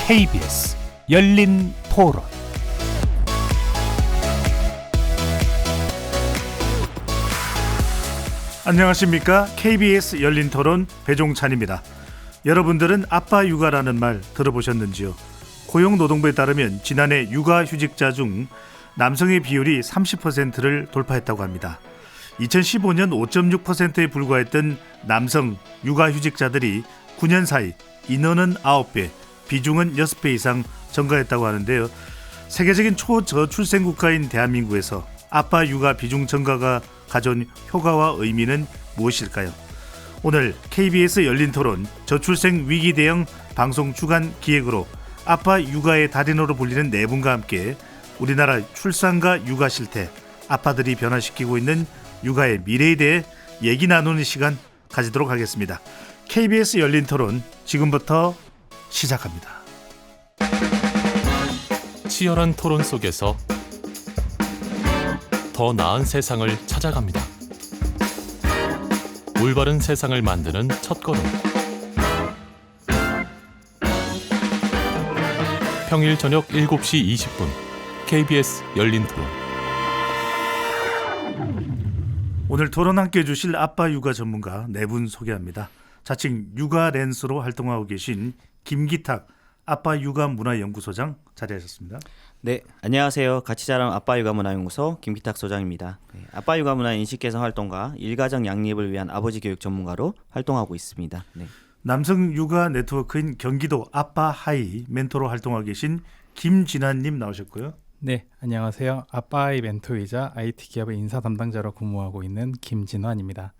KBS 열린 토론. 안녕하십니까? KBS 열린 토론 배종찬입니다. 여러분들은 아빠 육아라는 말 들어보셨는지요? 고용노동부에 따르면 지난해 육아휴직자 중 남성의 비율이 30%를 돌파했다고 합니다. 2015년 5.6%에 불과했던 남성 육아휴직자들이 9년 사이 인원은 9배, 비중은 6배 이상 증가했다고 하는데요. 세계적인 초저출생 국가인 대한민국에서 아빠 육아 비중 증가가 가져온 효과와 의미는 무엇일까요? 오늘 KBS 열린 토론 저출생 위기 대응 방송 주간 기획으로 아빠 육아의 달인으로 불리는 네 분과 함께 우리나라 출산과 육아 실태, 아빠들이 변화시키고 있는 육아의 미래에 대해 얘기 나누는 시간 가지도록 하겠습니다. KBS 열린 토론 지금부터 시작합니다. 치열한 토론 속에서 더 나은 세상을 찾아갑니다. 올바른 세상을 만드는 첫걸음. 평일 저녁 7시 20분 KBS 열린 토론. 오늘 토론 함께해 주실 아빠 육아 전문가 네 분 소개합니다. 자칭 육아 랜스로 활동하고 계신 김기탁 아빠 육아 문화연구소장 자리하셨습니다. 네, 안녕하세요. 가치자랑 아빠 육아 문화연구소 김기탁 소장입니다. 아빠 육아 문화 인식 개선 활동가, 일가정 양립을 위한 아버지 교육 전문가로 활동하고 있습니다. 네. 남성 육아 네트워크인 경기도 아빠 하이 멘토로 활동하고 계신 김진환님 나오셨고요. 네, 안녕하세요. 아빠아이 멘토이자 IT 기업의 인사 담당자로 근무하고 있는 김진환입니다.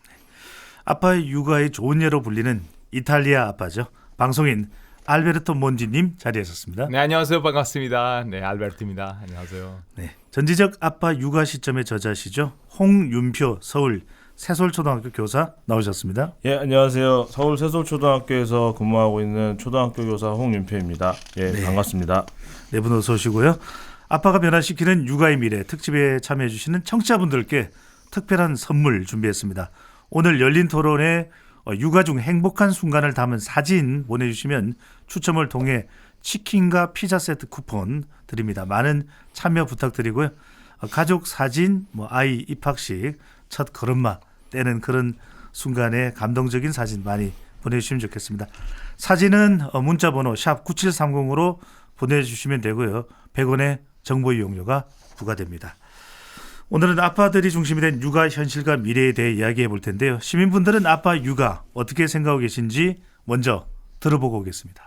아빠의 육아의 좋은 예로 불리는 이탈리아 아빠죠. 방송인 알베르토 몬지님 자리하셨습니다. 네, 안녕하세요. 반갑습니다. 네, 알베르토입니다. 안녕하세요. 네, 전지적 아빠 육아 시점의 저자시죠. 홍윤표 서울 새솔초등학교 교사 나오셨습니다. 예, 안녕하세요. 서울 새솔초등학교에서 근무하고 있는 초등학교 교사 홍윤표입니다. 예, 네. 반갑습니다. 네 분 어서 오시고요. 아빠가 변화시키는 육아의 미래 특집에 참여해 주시는 청취자분들께 특별한 선물 준비했습니다. 오늘 열린 토론에 육아 중 행복한 순간을 담은 사진 보내주시면 추첨을 통해 치킨과 피자 세트 쿠폰 드립니다. 많은 참여 부탁드리고요. 가족 사진, 아이 입학식, 첫 걸음마 떼는 그런 순간에 감동적인 사진 많이 보내주시면 좋겠습니다. 사진은 문자번호 샵 9730으로 보내주시면 되고요. 100원의 정보 이용료가 부과됩니다. 오늘은 아빠들이 중심이 된 육아 현실과 미래에 대해 이야기해 볼 텐데요. 시민분들은 아빠 육아 어떻게 생각하고 계신지 먼저 들어보고 오겠습니다.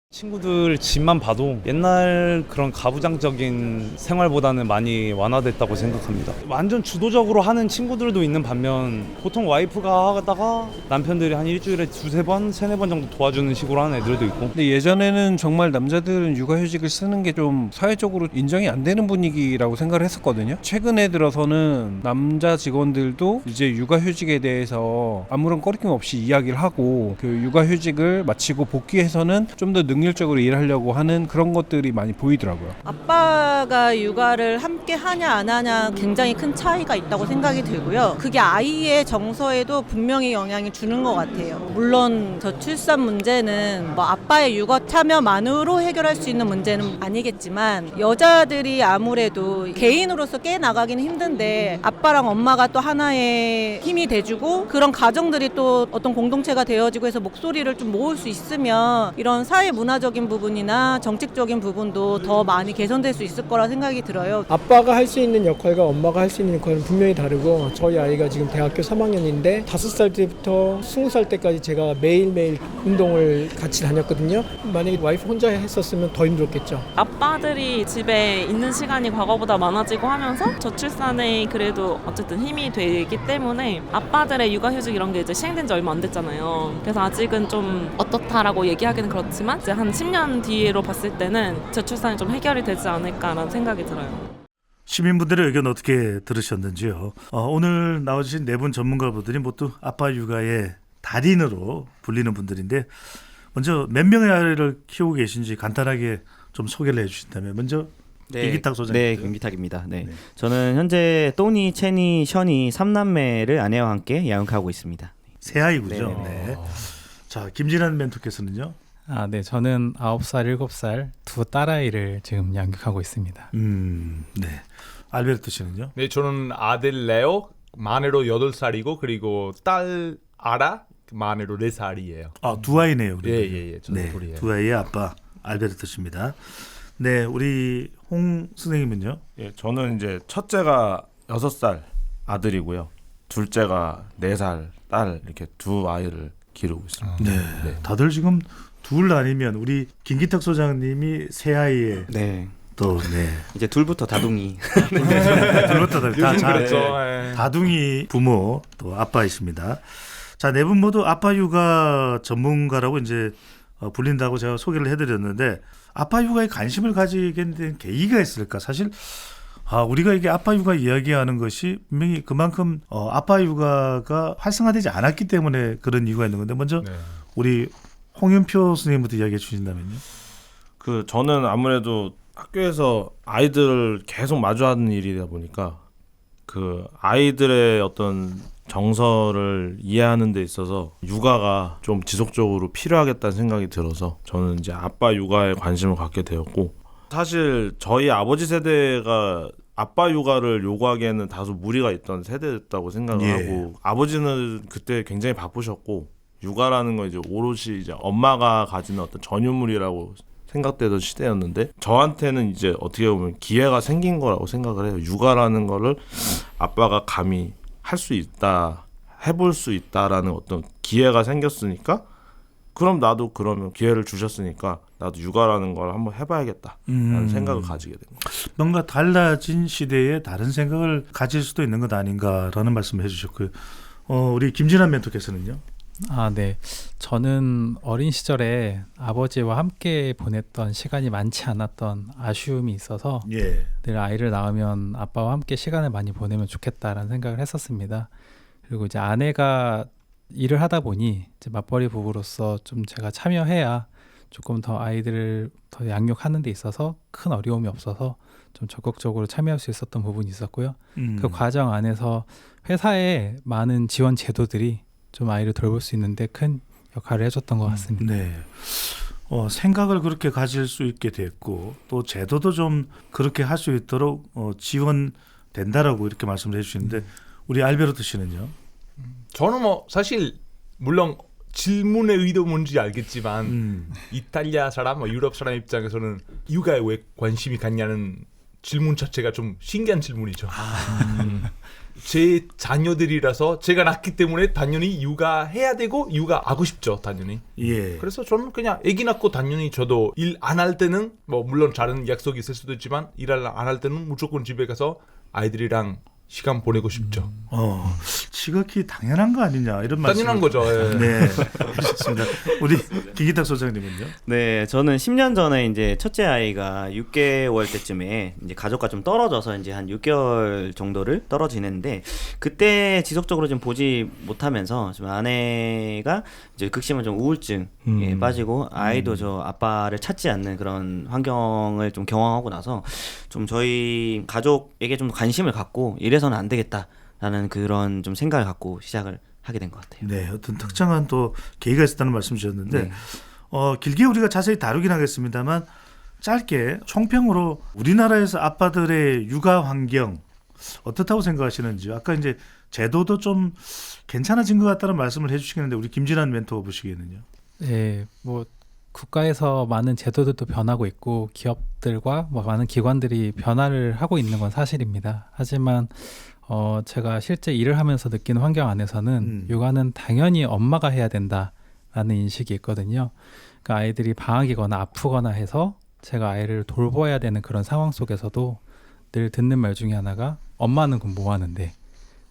친구들 집만 봐도 옛날 그런 가부장적인 생활보다는 많이 완화됐다고 생각합니다. 완전 주도적으로 하는 친구들도 있는 반면 보통 와이프가 하다가 남편들이 한 일주일에 두세 번, 세네 번 정도 도와주는 식으로 하는 애들도 있고. 근데 예전에는 정말 남자들은 육아휴직을 쓰는 게 좀 사회적으로 인정이 안 되는 분위기라고 생각을 했었거든요. 최근에 들어서는 남자 직원들도 이제 육아휴직에 대해서 아무런 꺼리낌 없이 이야기를 하고 그 육아휴직을 마치고 복귀해서는 좀 더 능률적으로 일하려고 하는 그런 것들이 많이 보이더라고요. 아빠가 육아를 함께 하냐 안 하냐 굉장히 큰 차이가 있다고 생각이 들고요. 그게 아이의 정서에도 분명히 영향을 주는 것 같아요. 물론 저출산 문제는 아빠의 육아 참여만으로 해결할 수 있는 문제는 아니겠지만 여자들이 아무래도 개인으로서 깨나가기는 힘든데 아빠랑 엄마가 또 하나의 힘이 돼주고 그런 가정들이 또 어떤 공동체가 되어지고 해서 목소리를 좀 모을 수 있으면 이런 사회 문화적인 부분이나 정책적인 부분도 더 많이 개선될 수 있을 거라 생각이 들어요. 아빠가 할 수 있는 역할과 엄마가 할 수 있는 역할은 분명히 다르고 저희 아이가 지금 대학교 3학년인데 5살 때부터 20살 때까지 제가 매일매일 운동을 같이 다녔거든요. 만약에 와이프 혼자 했었으면 더 힘들었겠죠. 아빠들이 집에 있는 시간이 과거보다 많아지고 하면서 저출산에 그래도 어쨌든 힘이 되기 때문에 아빠들의 육아휴직 이런 게 이제 시행된 지 얼마 안 됐잖아요. 그래서 아직은 좀 어떻다라고 얘기하기는 그렇지만 이제 한 10년 뒤로 봤을 때는 저출산이 좀 해결이 되지 않을까라는 생각이 들어요. 시민분들의 의견 어떻게 들으셨는지요? 오늘 나와주신 네 분 전문가분들이 모두 아빠 육아의 달인으로 불리는 분들인데 먼저 몇 명의 아이를 키우고 계신지 간단하게 좀 소개를 해주신다면 먼저 김기탁 소장님. 네, 김기탁입니다. 네. 저는 현재 또니, 채니, 션이 3남매를 아내와 함께 양육하고 있습니다. 새 아이군요. 네. 자, 김진환 멘토께서는요? 네. 저는 9살, 7살 두 딸아이를 지금 양육하고 있습니다. 네. 알베르토 씨는요? 네, 저는 아들 레오 만으로 8살이고 그리고 딸 아라 만으로 4살이에요. 두 아이네요. 예. 저는 네, 둘이에요. 두 아이의 아빠 알베르토 씨입니다. 네, 우리 홍 선생님은요? 예, 저는 이제 첫째가 6살 아들이고요. 둘째가 4살 딸 이렇게 두 아이를 기르고 있습니다. 네. 다들 지금 둘 아니면 우리 김기탁 소장님이 세 아이의 네. 또 네. 이제 둘부터 다둥이. 둘부터 그렇죠. 다둥이 부모 또 아빠이십니다. 자, 네 분 모두 아빠 육아 전문가라고 이제 불린다고 제가 소개를 해드렸는데 아빠 육아에 관심을 가지게 된 계기가 있을까? 사실 우리가 이게 아빠 육아 이야기하는 것이 분명히 그만큼 아빠 육아가 활성화되지 않았기 때문에 그런 이유가 있는 건데 먼저 우리 홍윤표 선생님부터 이야기해 주신다면요. 저는 아무래도 학교에서 아이들을 계속 마주하는 일이다 보니까 아이들의 어떤 정서를 이해하는 데 있어서 육아가 좀 지속적으로 필요하겠다는 생각이 들어서 저는 이제 아빠 육아에 관심을 갖게 되었고 사실 저희 아버지 세대가 아빠 육아를 요구하기에는 다소 무리가 있던 세대였다고 생각을 하고 아버지는 그때 굉장히 바쁘셨고 육아라는 건 이제 오롯이 이제 엄마가 가지는 어떤 전유물이라고 생각되던 시대였는데 저한테는 이제 어떻게 보면 기회가 생긴 거라고 생각을 해요. 육아라는 거를 아빠가 감히 할 수 있다, 해볼 수 있다라는 어떤 기회가 생겼으니까 그럼 나도 그러면 기회를 주셨으니까 나도 육아라는 걸 한번 해봐야겠다라는 생각을 가지게 된 거예요. 뭔가 달라진 시대에 다른 생각을 가질 수도 있는 것 아닌가라는 말씀을 해주셨고요. 우리 김진환 멘토께서는요? 네. 저는 어린 시절에 아버지와 함께 보냈던 시간이 많지 않았던 아쉬움이 있어서 늘 아이를 낳으면 아빠와 함께 시간을 많이 보내면 좋겠다라는 생각을 했었습니다. 그리고 이제 아내가 일을 하다 보니 이제 맞벌이 부부로서 좀 제가 참여해야 조금 더 아이들을 더 양육하는 데 있어서 큰 어려움이 없어서 좀 적극적으로 참여할 수 있었던 부분이 있었고요. 그 과정 안에서 회사의 많은 지원 제도들이 좀 아이를 돌볼 수 있는데 큰 역할을 해줬던 것 같습니다. 네. 생각을 그렇게 가질 수 있게 됐고 또 제도도 좀 그렇게 할 수 있도록 지원된다라고 이렇게 말씀을 해주시는데 우리 알베르토 씨는요? 저는 사실 물론 질문의 의도 뭔지 알겠지만 이탈리아 사람, 유럽 사람 입장에서는 육아에 왜 관심이 갔냐는 질문 자체가 좀 신기한 질문이죠. 제 자녀들이라서 제가 낳기 때문에 당연히 육아해야 되고 육아하고 싶죠, 당연히. 그래서 저는 그냥 아기 낳고 당연히 저도 일 안 할 때는 물론 다른 약속이 있을 수도 있지만 일 안 할 때는 무조건 집에 가서 아이들이랑 시간 보내고 싶죠. 지극히 당연한 거 아니냐 이런 말씀. 당연한 거죠. 네, 좋습니다. 우리 김기탁 소장님은요? 네, 저는 10년 전에 이제 첫째 아이가 6개월 때쯤에 이제 가족과 좀 떨어져서 이제 한 6개월 정도를 떨어 지냈는데 그때 지속적으로 좀 보지 못하면서 좀 아내가 이제 극심한 좀 우울증에 빠지고 아이도 저 아빠를 찾지 않는 그런 환경을 좀 경험하고 나서 좀 저희 가족에게 좀 관심을 갖고 이래서는 안 되겠다라는 그런 좀 생각을 갖고 시작을 하게 된 것 같아요. 네, 어떤 특정한 또 계기가 있었다는 말씀 주셨는데 길게 우리가 자세히 다루긴 하겠습니다만 짧게 총평으로 우리나라에서 아빠들의 육아 환경 어떻다고 생각하시는지요? 아까 이제 제도도 좀 괜찮아진 것 같다는 말씀을 해주시겠는데 우리 김진환 멘토 보시기에는요? 네, 국가에서 많은 제도들도 변하고 있고 기업들과 많은 기관들이 변화를 하고 있는 건 사실입니다. 하지만 제가 실제 일을 하면서 느끼는 환경 안에서는 육아는 당연히 엄마가 해야 된다라는 인식이 있거든요. 그러니까 아이들이 방학이거나 아프거나 해서 제가 아이를 돌봐야 되는 그런 상황 속에서도 늘 듣는 말 중에 하나가 엄마는 그럼 뭐 하는데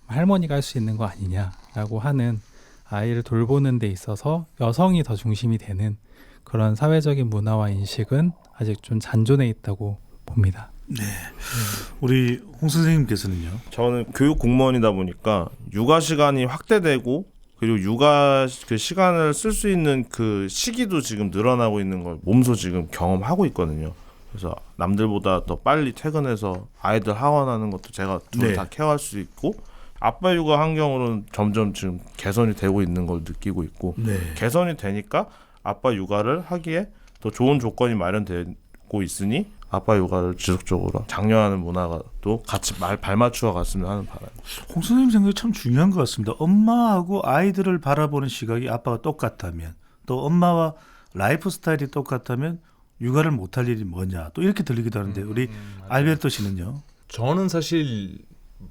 할머니가 할 수 있는 거 아니냐라고 하는 아이를 돌보는 데 있어서 여성이 더 중심이 되는 그런 사회적인 문화와 인식은 아직 좀 잔존해 있다고 봅니다. 네. 우리 홍 선생님께서는요? 저는 교육 공무원이다 보니까 육아 시간이 확대되고 그리고 육아 그 시간을 쓸 수 있는 그 시기도 지금 늘어나고 있는 걸 몸소 지금 경험하고 있거든요. 그래서 남들보다 더 빨리 퇴근해서 아이들 하원하는 것도 제가 둘 다 케어할 수 있고 아빠 육아 환경으로는 점점 지금 개선이 되고 있는 걸 느끼고 있고 개선이 되니까 아빠 육아를 하기에 더 좋은 조건이 마련되고 있으니 아빠 육아를 지속적으로 장려하는 문화가 또 같이 발맞추어 갔으면 하는 바람. 홍 선생님 생각이 참 중요한 것 같습니다. 엄마하고 아이들을 바라보는 시각이 아빠가 똑같다면, 또 엄마와 라이프 스타일이 똑같다면 육아를 못할 일이 뭐냐, 또 이렇게 들리기도 하는데 우리 알베르토 씨는요? 저는 사실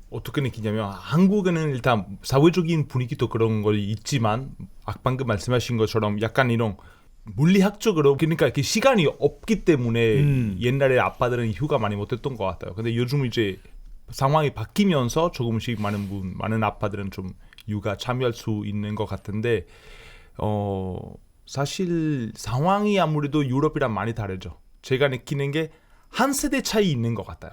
어떻게 느끼냐면 한국에는 일단 사회적인 분위기도 그런 걸 있지만 방금 말씀하신 것처럼 약간 이런 물리학적으로 그러니까 그 시간이 없기 때문에 옛날에 아빠들은 휴가 많이 못했던 것 같아요. 근데 요즘 이제 상황이 바뀌면서 조금씩 많은 아빠들은 좀 육아 참여할 수 있는 것 같은데 사실 상황이 아무래도 유럽이랑 많이 다르죠. 제가 느끼는 게 한 세대 차이 있는 것 같아요.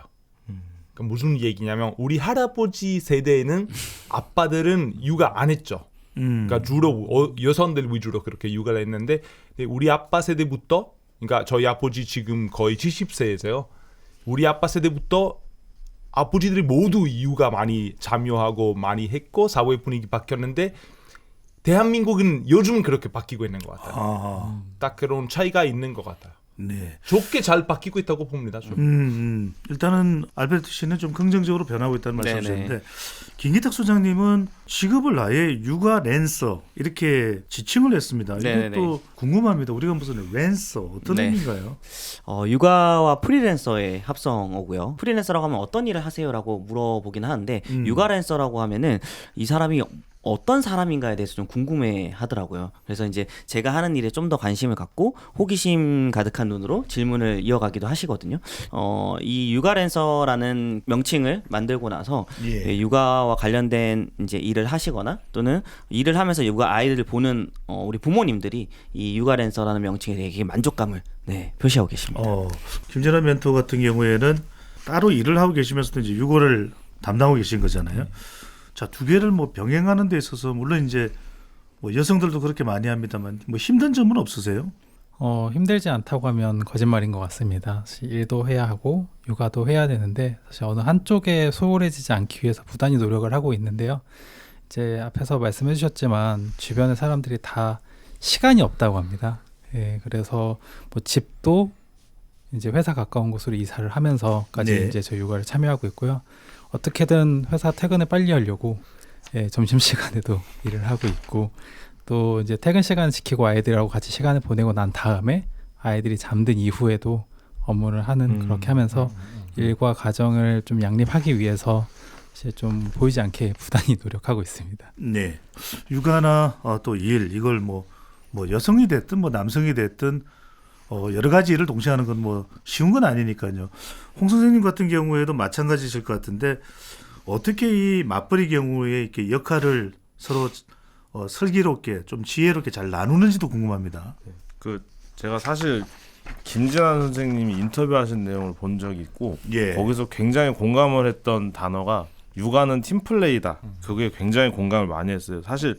그러니까 무슨 얘기냐면 우리 할아버지 세대에는 아빠들은 육아 안 했죠. 그러니까 주로 여성들 위주로 그렇게 육아를 했는데 우리 아빠 세대부터 그러니까 저희 아버지 지금 거의 70세에서요. 우리 아빠 세대부터 아버지들이 모두 육아 많이 참여하고 많이 했고 사회 분위기 바뀌었는데 대한민국은 요즘 그렇게 바뀌고 있는 것 같아요. 딱 그런 차이가 있는 것 같아요. 네. 좋게 잘 바뀌고 있다고 봅니다. 일단은 알베르토 씨는 좀 긍정적으로 변하고 있다는 네네. 말씀이셨는데 김기탁 소장님은 직업을 아예 육아 랜서 이렇게 지칭을 했습니다. 네네네. 이것도 궁금합니다. 우리가 무슨 랜서 어떤 네. 의미인가요? 육아와 프리랜서의 합성어고요. 프리랜서라고 하면 어떤 일을 하세요라고 물어보긴 하는데 육아 랜서라고 하면은 이 사람이 어떤 사람인가에 대해서 좀 궁금해 하더라고요. 그래서 이제 제가 하는 일에 좀 더 관심을 갖고 호기심 가득한 눈으로 질문을 이어가기도 하시거든요. 이 육아랜서라는 명칭을 만들고 나서 육아와 관련된 이제 일을 하시거나 또는 일을 하면서 육아 아이들을 보는 우리 부모님들이 이 육아랜서라는 명칭에 되게 만족감을 표시하고 계십니다. 김재란 멘토 같은 경우에는 따로 일을 하고 계시면서도 이제 육아를 담당하고 계신 거잖아요. 자, 두 개를 뭐 병행하는 데 있어서 물론 이제 뭐 여성들도 그렇게 많이 합니다만 뭐 힘든 점은 없으세요? 힘들지 않다고 하면 거짓말인 것 같습니다. 사실 일도 해야 하고 육아도 해야 되는데 사실 어느 한쪽에 소홀해지지 않기 위해서 부단히 노력을 하고 있는데요. 이제 앞에서 말씀해 주셨지만 주변의 사람들이 다 시간이 없다고 합니다. 예, 그래서 뭐 집도 이제 회사 가까운 곳으로 이사를 하면서까지 이제 저 육아를 참여하고 있고요. 어떻게든 회사 퇴근을 빨리 하려고 점심시간에도 일을 하고 있고 또 이제 퇴근 시간 지키고 아이들하고 같이 시간을 보내고 난 다음에 아이들이 잠든 이후에도 업무를 하는 그렇게 하면서 일과 가정을 좀 양립하기 위해서 이제 좀 보이지 않게 부단히 노력하고 있습니다. 네, 육아나 또 일 이걸 뭐 여성이 됐든 뭐 남성이 됐든 여러 가지 일을 동시에 하는 건 뭐 쉬운 건 아니니까요. 홍 선생님 같은 경우에도 마찬가지실 것 같은데 어떻게 이 맞벌이 경우에 이렇게 역할을 서로 슬기롭게 좀 지혜롭게 잘 나누는지도 궁금합니다. 제가 사실 김진환 선생님이 인터뷰하신 내용을 본 적이 있고 거기서 굉장히 공감을 했던 단어가 육아는 팀플레이다. 그게 굉장히 공감을 많이 했어요. 사실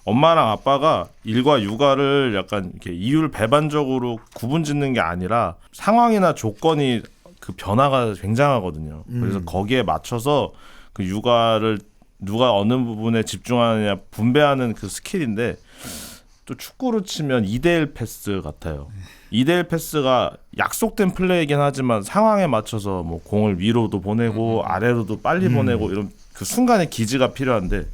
엄마랑 아빠가 일과 육아를 약간 이렇게 이율 배반적으로 구분짓는 게 아니라 상황이나 조건이 그 변화가 굉장하거든요. 그래서 거기에 맞춰서 그 육아를 누가 어느 부분에 집중하느냐 분배하는 그 스킬인데 또 축구로 치면 2대1 패스 같아요. 2대1 패스가 약속된 플레이이긴 하지만 상황에 맞춰서 뭐 공을 위로도 보내고 아래로도 빨리 보내고 이런 그 순간의 기지가 필요한데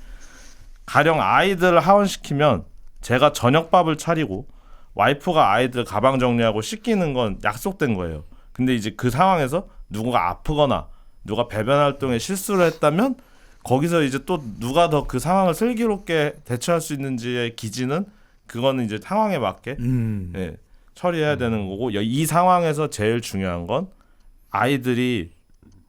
가령 아이들을 하원시키면 제가 저녁밥을 차리고 와이프가 아이들 가방 정리하고 씻기는 건 약속된 거예요. 근데 이제 그 상황에서 누구가 아프거나 누가 배변 활동에 실수를 했다면 거기서 이제 또 누가 더 그 상황을 슬기롭게 대처할 수 있는지의 기지는 그거는 이제 상황에 맞게 처리해야 되는 거고 이 상황에서 제일 중요한 건 아이들이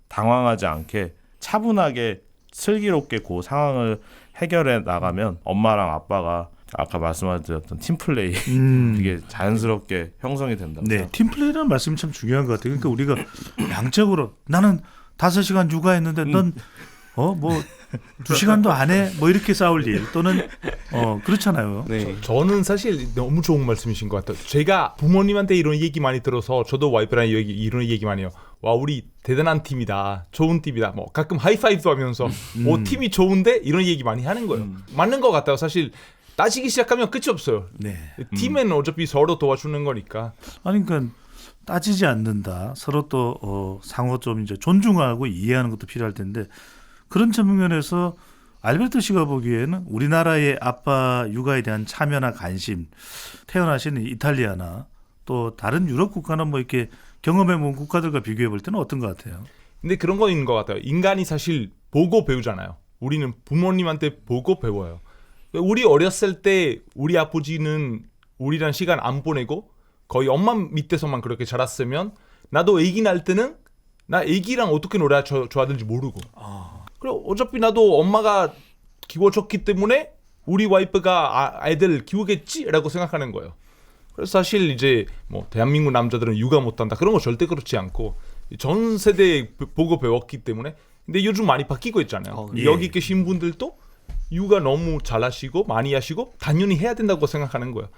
당황하지 않게 차분하게 슬기롭게 그 상황을 해결해 나가면 엄마랑 아빠가 아까 말씀하셨던 팀플레이 이게 자연스럽게 형성이 된다고. 네, 팀플레이라는 말씀이 참 중요한 것 같아요. 그러니까 우리가 양적으로 나는 5시간 육아했는데 넌 뭐 2시간도 안 해? 뭐 이렇게 싸울 일 또는 그렇잖아요. 네. 저는 사실 너무 좋은 말씀이신 것 같아요. 제가 부모님한테 이런 얘기 많이 들어서 저도 와이프랑 이런 얘기 많이 해요. 와, 우리 대단한 팀이다. 좋은 팀이다. 뭐 가끔 하이파이브도 하면서 팀이 좋은데 이런 얘기 많이 하는 거예요. 맞는 것 같아요. 사실 따지기 시작하면 끝이 없어요. 네. 팀은 어차피 서로 도와주는 거니까. 아니 그러니까 따지지 않는다. 서로 또 상호 좀 이제 존중하고 이해하는 것도 필요할 텐데 그런 측면에서 알베르토 씨가 보기에는 우리나라의 아빠 육아에 대한 참여나 관심, 태어나신 이탈리아나 또 다른 유럽 국가나 뭐 이렇게 경험해본 국가들과 비교해 볼 때는 어떤 것 같아요? 근데 그런 거 있는 것 같아요. 인간이 사실 보고 배우잖아요. 우리는 부모님한테 보고 배워요. 우리 어렸을 때 우리 아버지는 우리랑 시간 안 보내고 거의 엄마 밑에서만 그렇게 자랐으면 나도 애기 날 때는 나 애기랑 어떻게 놀아야 좋아하는지 모르고 그리고 어차피 나도 엄마가 키워줬기 때문에 우리 와이프가 아이들 키우겠지라고 생각하는 거예요. 그래서 사실 이제 뭐 대한민국 남자들은 육아 못한다 그런 거 절대 그렇지 않고 전 세대 보고 배웠기 때문에 근데 요즘 많이 바뀌고 있잖아요. 예. 여기 계신 분들도 육아 너무 잘하시고 많이 하시고 당연히 해야 된다고 생각하는 거예요.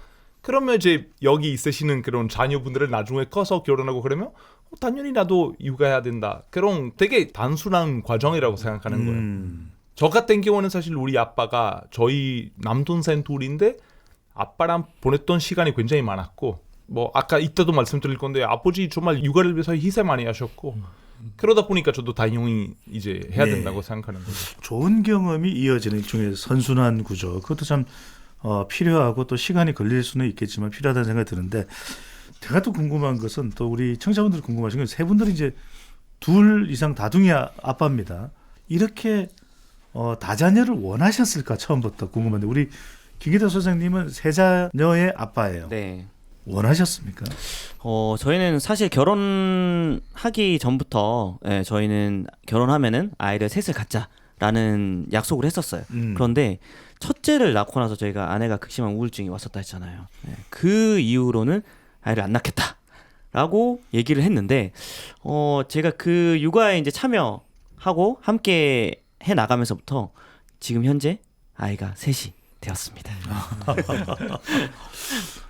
그러면 이제 여기 있으시는 그런 자녀분들을 나중에 커서 결혼하고 그러면 당연히 나도 육아해야 된다. 그런 되게 단순한 과정이라고 생각하는 거예요. 저 같은 경우는 사실 우리 아빠가 저희 남동생 둘인데 아빠랑 보냈던 시간이 굉장히 많았고 뭐 아까 이때도 말씀드릴 건데 아버지 정말 육아를 위해서 희생 많이 하셨고 그러다 보니까 저도 당연히 이제 해야 된다고 생각하는 거죠. 좋은 경험이 이어지는 일종의 선순환 구조. 그것도 참 필요하고 또 시간이 걸릴 수는 있겠지만 필요하다는 생각이 드는데 제가 또 궁금한 것은 또 우리 청취자분들이 궁금하신 건 세 분들이 이제 둘 이상 다둥이 아빠입니다. 이렇게 다자녀를 원하셨을까 처음부터 궁금한데 우리 김기덕 선생님은 세 자녀의 아빠예요. 네. 원하셨습니까? 저희는 사실 결혼하기 전부터 저희는 결혼하면은 아이를 셋을 갖자라는 약속을 했었어요. 그런데 첫째를 낳고 나서 저희가 아내가 극심한 우울증이 왔었다 했잖아요. 그 이후로는 아이를 안 낳겠다라고 얘기를 했는데 제가 그 육아에 이제 참여하고 함께 해 나가면서부터 지금 현재 아이가 셋이 되었습니다.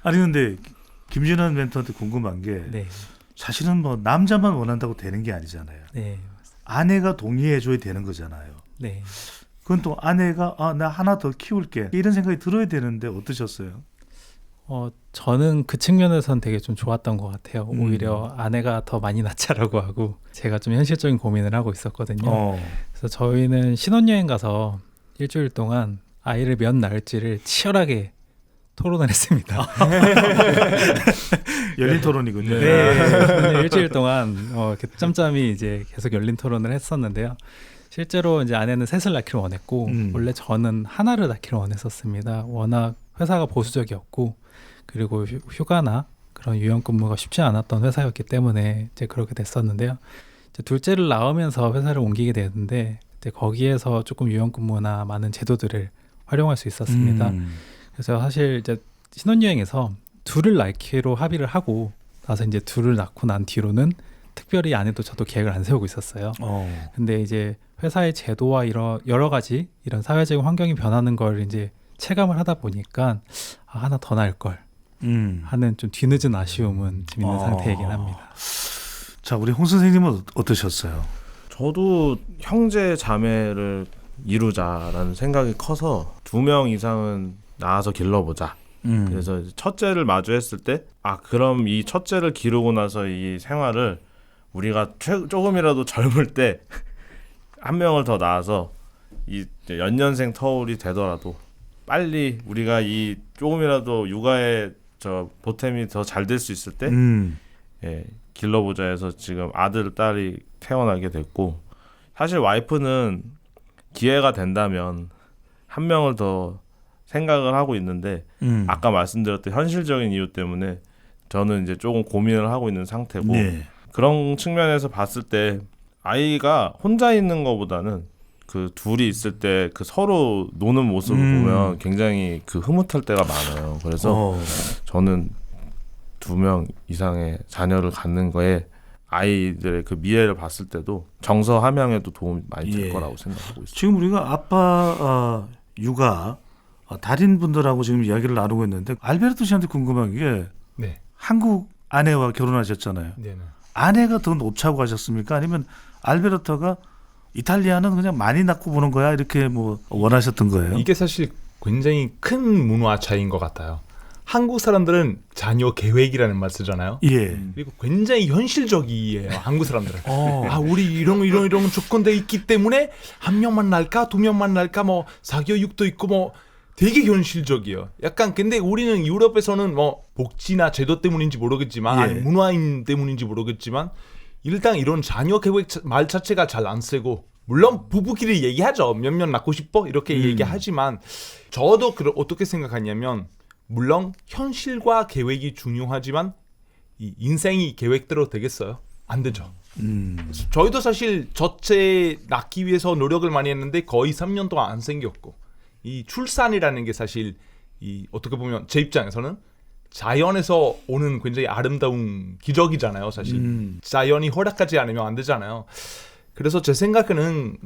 아니 근데 김진환 멘토한테 궁금한 게 사실은 뭐 남자만 원한다고 되는 게 아니잖아요. 네. 아내가 동의해줘야 되는 거잖아요. 네. 그건 또 아내가 나 하나 더 키울게 이런 생각이 들어야 되는데 어떠셨어요? 저는 그 측면에서는 되게 좀 좋았던 것 같아요. 오히려 아내가 더 많이 낳자라고 하고 제가 좀 현실적인 고민을 하고 있었거든요. 그래서 저희는 신혼여행 가서 일주일 동안 아이를 몇 낳을지를 치열하게 토론을 했습니다. 열린 토론이군요. 네, 일주일 동안 이렇게 짬짬이 이제 계속 열린 토론을 했었는데요. 실제로 이제 아내는 셋을 낳기를 원했고 원래 저는 하나를 낳기를 원했었습니다. 워낙 회사가 보수적이었고 그리고 휴가나 그런 유연근무가 쉽지 않았던 회사였기 때문에 이제 그렇게 됐었는데요. 이제 둘째를 낳으면서 회사를 옮기게 되었는데 이제 거기에서 조금 유연근무나 많은 제도들을 활용할 수 있었습니다. 그래서 사실 이제 신혼여행에서 둘을 낳기로 합의를 하고 나서 이제 둘을 낳고 난 뒤로는 특별히 아내도 저도 계획을 안 세우고 있었어요. 근데 이제 회사의 제도와 이런 여러 가지 이런 사회적인 환경이 변하는 걸 이제 체감을 하다 보니까 하나 더 낳을 걸 하는 좀 뒤늦은 아쉬움은 좀 있는 상태이긴 합니다. 자, 우리 홍 선생님은 어떠셨어요? 저도 형제 자매를 이루자라는 생각이 커서 2명 이상은 낳아서 길러보자. 그래서 첫째를 마주했을 때 그럼 이 첫째를 기르고 나서 이 생활을 우리가 조금이라도 젊을 때 한 명을 더 낳아서 이 연년생 터울이 되더라도 빨리 우리가 이 조금이라도 육아에 저 보탬이 더 잘 될 수 있을 때 길러보자 해서 지금 아들 딸이 태어나게 됐고 사실 와이프는 기회가 된다면 한 명을 더 생각을 하고 있는데 아까 말씀드렸던 현실적인 이유 때문에 저는 이제 조금 고민을 하고 있는 상태고 그런 측면에서 봤을 때 아이가 혼자 있는 것보다는 그 둘이 있을 때 그 서로 노는 모습을 보면 굉장히 그 흐뭇할 때가 많아요. 그래서 저는 2명 이상의 자녀를 갖는 거에 아이들의 그 미래를 봤을 때도 정서 함양에도 도움이 많이 될 거라고 생각하고 있습니다. 지금 우리가 아빠 육아 달인분들하고 지금 이야기를 나누고 있는데 알베르토 씨한테 궁금한 게 한국 아내와 결혼하셨잖아요. 아내가 더 높차고 가셨습니까? 아니면 알베르토가 이탈리아는 그냥 많이 낳고 보는 거야 이렇게 뭐 원하셨던 거예요? 이게 사실 굉장히 큰 문화 차이인 것 같아요. 한국 사람들은 자녀 계획이라는 말 쓰잖아요. 예. 그리고 굉장히 현실적이에요. 한국 사람들은. 어. 아, 우리 이런 조건도 있기 때문에 한 명만 날까, 두 명만 날까, 뭐 사교육도 있고 뭐 되게 현실적이에요. 약간 근데 우리는 유럽에서는 뭐 복지나 제도 때문인지 모르겠지만, 예. 아니 문화인 때문인지 모르겠지만 일단 이런 자녀 계획 말 자체가 잘 안 쓰고. 물론 부부끼리 얘기하죠. 몇 명 낳고 싶어? 이렇게 얘기하지만 저도 어떻게 생각하냐면 물론 현실과 계획이 중요하지만 이 인생이 계획대로 되겠어요? 안 되죠. 저희도 사실 첫째 낳기 위해서 노력을 많이 했는데 거의 3년 동안 안 생겼고 이 출산이라는 게 사실 이 어떻게 보면 제 입장에서는 자연에서 오는 굉장히 아름다운 기적이잖아요. 사실 자연이 허락하지 않으면 안 되잖아요. 그래서 제 생각에는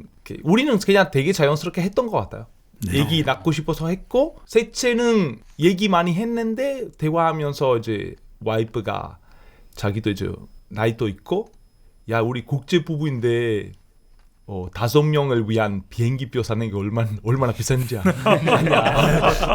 우리는 그냥 되게 자연스럽게 했던 것 같아요. 네. 얘기 낳고 싶어서 했고 셋째는 얘기 많이 했는데 대화하면서 이제 와이프가 자기도 이제 나이도 있고 야 우리 국제 부부인데 5명을 위한 비행기표 사는 게 얼마나 비싼지 아냐.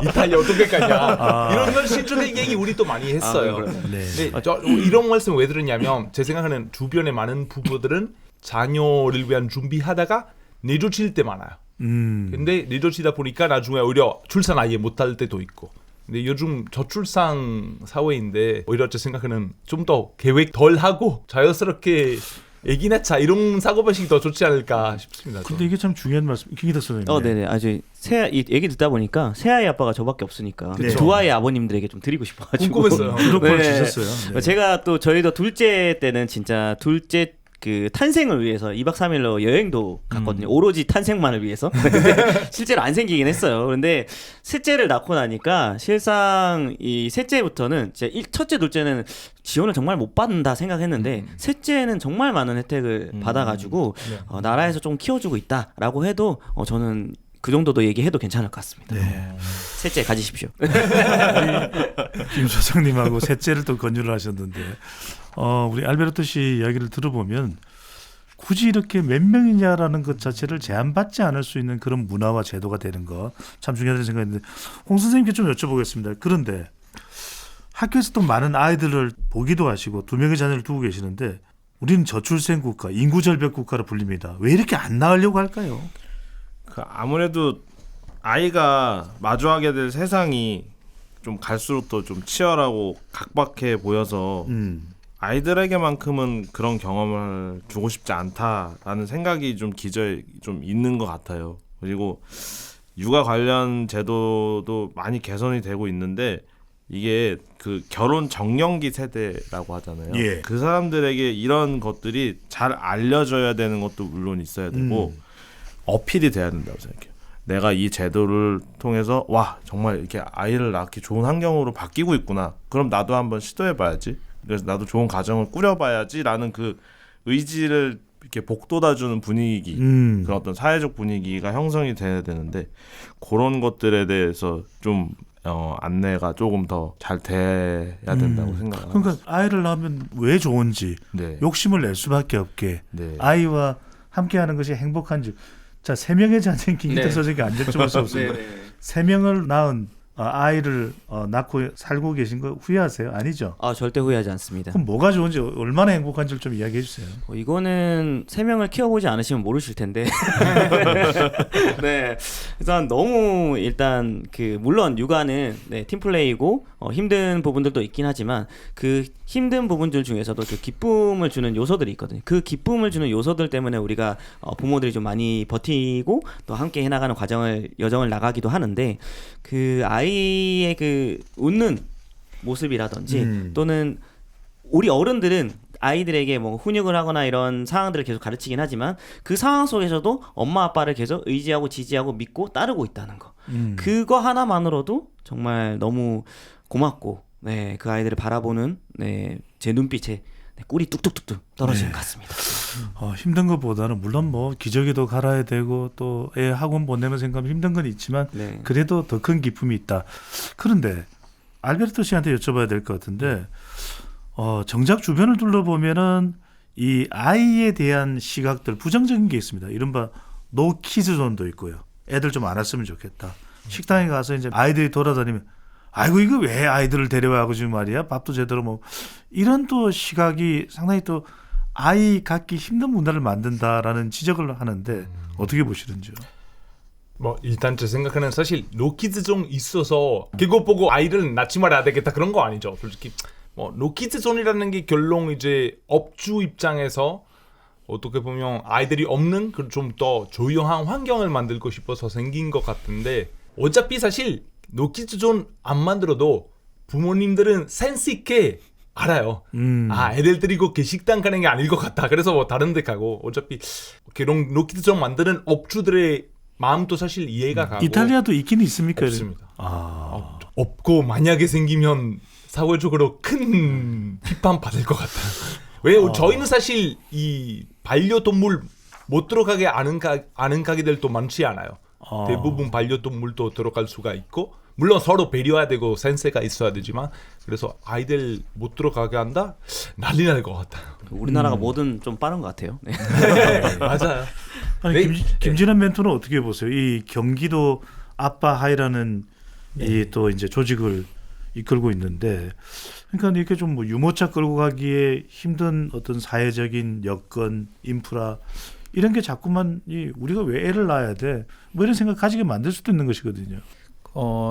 이탈리아 어떻게 가냐. 이런 현실적인 얘기 우리 또 많이 했어요. 네. 근데 저 이런 말씀 왜 들었냐면 제 생각에는 주변에 많은 부부들은 자녀를 위한 준비하다가 내조칠 때 많아요. 근데 내조치다 보니까 나중에 오히려 출산 아예 못할 때도 있고. 근데 요즘 저출산 사회인데 오히려 제 생각에는 좀 더 계획 덜 하고 자연스럽게 애기 낳자 이런 사고방식이 더 좋지 않을까 싶습니다. 근데 이게 참 중요한 말씀. 김기덕 선생님. 네네. 아주 이 얘기 듣다 보니까 새 아이 아빠가 저밖에 없으니까 네. 두 아이 아버님들에게 좀 드리고 싶어가지고 궁금했어요. 주도권을 네. 주셨어요. 네. 제가 또 저희도 둘째 때는 진짜 둘째 그 탄생을 위해서 2박 3일로 여행도 갔거든요. 오로지 탄생만을 위해서. 근데 실제로 안 생기긴 했어요. 그런데 셋째를 낳고 나니까 실상 이 셋째부터는 첫째, 둘째는 지원을 정말 못 받는다 생각했는데 셋째는 정말 많은 혜택을 받아가지고 나라에서 좀 키워주고 있다라고 해도 저는 그 정도도 얘기해도 괜찮을 것 같습니다. 네. 셋째 가지십시오. 김 소장님하고 셋째를 또 권유를 하셨는데 우리 알베르토 씨 이야기를 들어보면 굳이 이렇게 몇 명이냐라는 것 자체를 제한받지 않을 수 있는 그런 문화와 제도가 되는 거 참 중요하다는 생각인데 홍 선생님께 좀 여쭤보겠습니다. 그런데 학교에서 또 많은 아이들을 보기도 하시고 2명의 자녀를 두고 계시는데 우리는 저출생 국가, 인구 절벽 국가로 불립니다. 왜 이렇게 안 낳으려고 할까요? 아무래도 아이가 마주하게 될 세상이 좀 갈수록 더 좀 치열하고 각박해 보여서 아이들에게만큼은 그런 경험을 주고 싶지 않다라는 생각이 좀 기저에 좀 있는 것 같아요. 그리고 육아 관련 제도도 많이 개선이 되고 있는데 이게 그 결혼 정년기 세대라고 하잖아요. 예. 그 사람들에게 이런 것들이 잘 알려져야 되는 것도 물론 있어야 되고 어필이 돼야 된다고 생각해요. 내가 이 제도를 통해서 와 정말 이렇게 아이를 낳기 좋은 환경으로 바뀌고 있구나. 그럼 나도 한번 시도해봐야지. 그래서 나도 좋은 가정을 꾸려봐야지라는 그 의지를 이렇게 복돋아주는 분위기, 그런 어떤 사회적 분위기가 형성이 돼야 되는데 그런 것들에 대해서 좀 안내가 조금 더 잘 돼야 된다고 생각합니다. 그러니까 아이를 낳으면 왜 좋은지 네. 욕심을 낼 수밖에 없게 네. 아이와 함께하는 것이 행복한지. 자, 3명의 자녀인 김기덕 선생님께 안 여쭤볼 수 없습니다. 3명을 낳은 아이를 낳고 살고 계신 거 후회하세요? 아니죠? 절대 후회하지 않습니다. 그럼 뭐가 좋은지 얼마나 행복한지를 좀 이야기해 주세요. 이거는 3명을 키워보지 않으시면 모르실 텐데. 네, 일단 너무 일단 물론 육아는 팀플레이고 힘든 부분들도 있긴 하지만 그 힘든 부분들 중에서도 그 기쁨을 주는 요소들이 있거든요. 그 기쁨을 주는 요소들 때문에 우리가 부모들이 좀 많이 버티고 또 함께 해나가는 여정을 나가기도 하는데 그 아이의 그 웃는 모습이라든지 또는 우리 어른들은 아이들에게 뭐 훈육을 하거나 이런 상황들을 계속 가르치긴 하지만 그 상황 속에서도 엄마 아빠를 계속 의지하고 지지하고 믿고 따르고 있다는 거. 그거 하나만으로도 정말 너무 고맙고 그 아이들을 바라보는 제 눈빛에 꿀이 뚝뚝뚝뚝 떨어지는 것 같습니다. 힘든 것보다는 물론 뭐 기저귀도 갈아야 되고 또 애 학원 보내면 생각하면 힘든 건 있지만 그래도 더 큰 기쁨이 있다. 그런데 알베르토 씨한테 여쭤봐야 될 것 같은데 정작 주변을 둘러보면은 이 아이에 대한 시각들 부정적인 게 있습니다. 이른바 노 키즈존도 있고요. 애들 좀 안 왔으면 좋겠다. 식당에 가서 이제 아이들이 돌아다니면 아이고 이거 왜 아이들을 데려와고 지금 말이야 밥도 제대로 뭐 이런 또 시각이 상당히 또 아이 갖기 힘든 문화를 만든다라는 지적을 하는데 어떻게 보시는지요? 뭐 일단 제 생각에는 사실 노키즈 존 있어서 그거 보고 아이를 낳지 말아야 되겠다 그런 거 아니죠. 솔직히 뭐 노키즈 존이라는 게 결론 이제 업주 입장에서 어떻게 보면 아이들이 없는 좀 더 조용한 환경을 만들고 싶어서 생긴 것 같은데 어차피 사실 노키즈 존 안 만들어도 부모님들은 센스 있게 알아요. 아 애들 데리고 그 식당 가는 게 아닐 것 같다. 그래서 뭐 다른 데 가고 어차피 그런 노키즈 존 만드는 업주들의 마음도 사실 이해가 가고. 이탈리아도 있긴 있습니까? 없습니다. 없고 만약에 생기면 사회적으로 큰 비판 받을 것 같아요. 왜 저희는 사실 이 반려동물 못 들어가게 아는 가게들도 많지 않아요. 대부분 반려동물도 들어갈 수가 있고 물론 서로 배려해야 되고 센스가 있어야 되지만 그래서 아이들 못 들어가게 한다? 난리 날 것 같아요. 우리나라가 뭐든 좀 빠른 것 같아요. 네. 맞아요. 아니, 김진환 멘토는 어떻게 보세요? 이 경기도 아빠 하이라는 이 또 이제 조직을 이끌고 있는데 그러니까 이렇게 좀 뭐 유모차 끌고 가기에 힘든 어떤 사회적인 여건, 인프라 이런 게 자꾸만 우리가 왜 애를 낳아야 돼? 뭐 이런 생각 가지게 만들 수도 있는 것이거든요.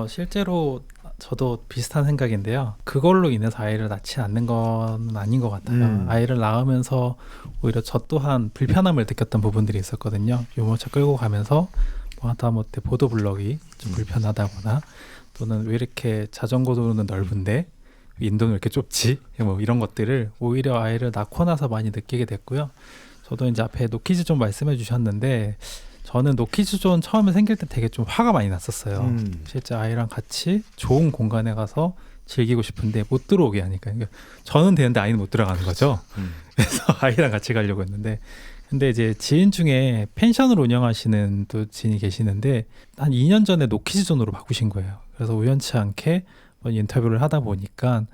실제로 저도 비슷한 생각인데요. 그걸로 인해서 아이를 낳지 않는 건 아닌 것 같아요. 아이를 낳으면서 오히려 저 또한 불편함을 느꼈던 부분들이 있었거든요. 유모차 끌고 가면서 뭐 하다못해 보도블럭이 좀 불편하다거나 또는 왜 이렇게 자전거 도로는 넓은데 인도는 왜 이렇게 좁지? 뭐 이런 것들을 오히려 아이를 낳고 나서 많이 느끼게 됐고요. 저도 이제 앞에 노키즈 존 말씀해 주셨는데 저는 노키즈 존 처음에 생길 때 되게 좀 화가 많이 났었어요. 실제 아이랑 같이 좋은 공간에 가서 즐기고 싶은데 못 들어오게 하니까. 그러니까 저는 되는데 아이는 못 들어가는 거죠. 그래서 아이랑 같이 가려고 했는데 근데 이제 지인 중에 펜션을 운영하시는 또 지인이 계시는데 한 2년 전에 노키즈 존으로 바꾸신 거예요. 그래서 우연치 않게 인터뷰를 하다 보니까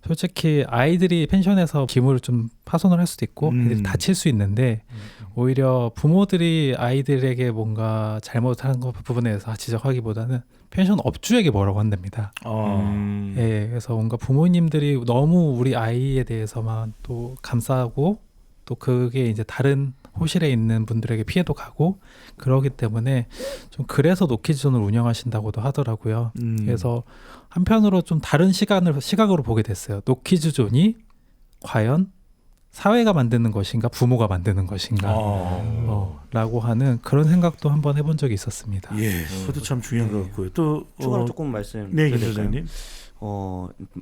솔직히 아이들이 펜션에서 기물을 좀 파손을 할 수도 있고 애들이 다칠 수 있는데 오히려 부모들이 아이들에게 뭔가 잘못한 부분에 대해서 지적하기보다는 펜션 업주에게 뭐라고 한답니다. 예, 그래서 뭔가 부모님들이 너무 우리 아이에 대해서만 또 감싸고 또 그게 이제 다른 호실에 있는 분들에게 피해도 가고 그러기 때문에 좀 그래서 노키즈존을 운영하신다고도 하더라고요. 그래서 한편으로 좀 다른 시각으로 보게 됐어요. 노키즈존이 과연 사회가 만드는 것인가 부모가 만드는 것인가 라고 하는 그런 생각도 한번 해본 적이 있었습니다. 예, 그것도 참 중요한 것 같고요. 또 추가로 조금 말씀 네, 김 소장님.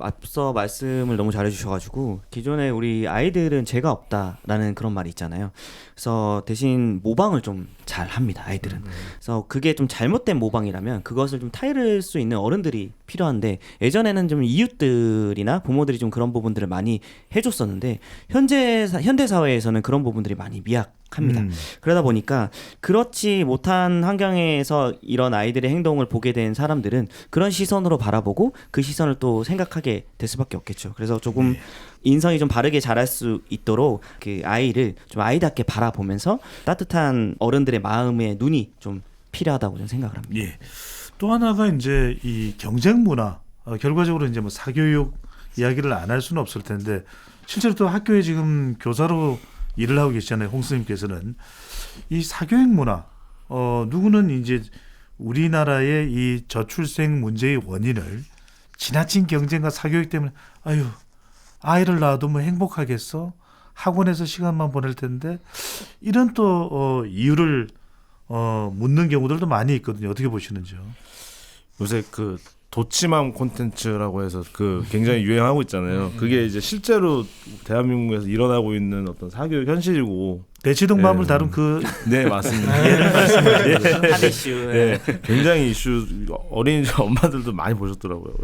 앞서 말씀을 너무 잘해주셔가지고 기존에 우리 아이들은 죄가 없다라는 그런 말이 있잖아요. 그래서 대신 모방을 좀 잘 합니다, 아이들은. 그래서 그게 좀 잘못된 모방이라면 그것을 좀 타이를 수 있는 어른들이 필요한데 예전에는 좀 이웃들이나 부모들이 좀 그런 부분들을 많이 해줬었는데 현대 사회에서는 그런 부분들이 많이 미약합니다. 그러다 보니까 그렇지 못한 환경에서 이런 아이들의 행동을 보게 된 사람들은 그런 시선으로 바라보고 그 시선을 또 생각하게 될 수밖에 없겠죠. 그래서 조금 인성이 좀 바르게 자랄 수 있도록 그 아이를 좀 아이답게 바라보면서 따뜻한 어른들의 마음의 눈이 좀 필요하다고 저는 생각을 합니다. 예. 또 하나가 이제 이 경쟁 문화, 결과적으로 이제 뭐 사교육 이야기를 안 할 수는 없을 텐데 실제로 또 학교에 지금 교사로 일을 하고 계시잖아요, 홍수님께서는. 이 사교육 문화, 누구는 이제 우리나라의 이 저출생 문제의 원인을 지나친 경쟁과 사교육 때문에 아이를 낳아도 뭐 행복하겠어? 학원에서 시간만 보낼 텐데 이런 또 이유를 묻는 경우들도 많이 있거든요. 어떻게 보시는지요? 요새 그 도치맘 콘텐츠라고 해서 그 굉장히 유행하고 있잖아요. 그게 이제 실제로 대한민국에서 일어나고 있는 어떤 사교육 현실이고 대치동맘을 다룬 네 맞습니다. 말씀드리죠. 한 이슈. 네, 굉장히 이슈 어린 엄마들도 많이 보셨더라고요.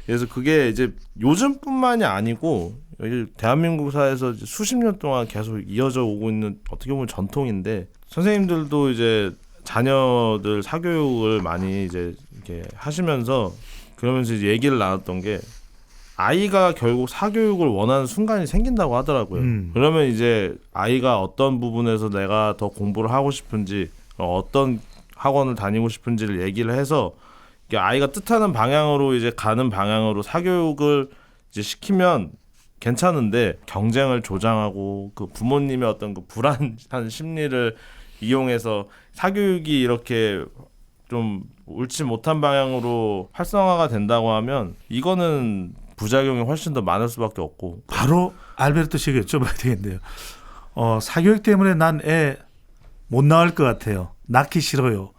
그래서 그게 이제 요즘뿐만이 아니고 여기 대한민국 사회에서 수십 년 동안 계속 이어져 오고 있는 어떻게 보면 전통인데 선생님들도 이제 자녀들 사교육을 많이 이제 이렇게 하시면서 그러면서 이제 얘기를 나눴던 게 아이가 결국 사교육을 원하는 순간이 생긴다고 하더라고요. 그러면 이제 아이가 어떤 부분에서 내가 더 공부를 하고 싶은지 어떤 학원을 다니고 싶은지를 얘기를 해서 아이가 뜻하는 방향으로 이제 가는 방향으로 사교육을 이제 시키면 괜찮은데 경쟁을 조장하고 그 부모님의 어떤 그 불안한 심리를 이용해서 사교육이 이렇게 좀 옳지 못한 방향으로 활성화가 된다고 하면 이거는 부작용이 훨씬 더 많을 수밖에 없고. 바로 알베르토 씨에게 여쭤봐야 되겠네요. 사교육 때문에 난 애 못 낳을 것 같아요. 낳기 싫어요.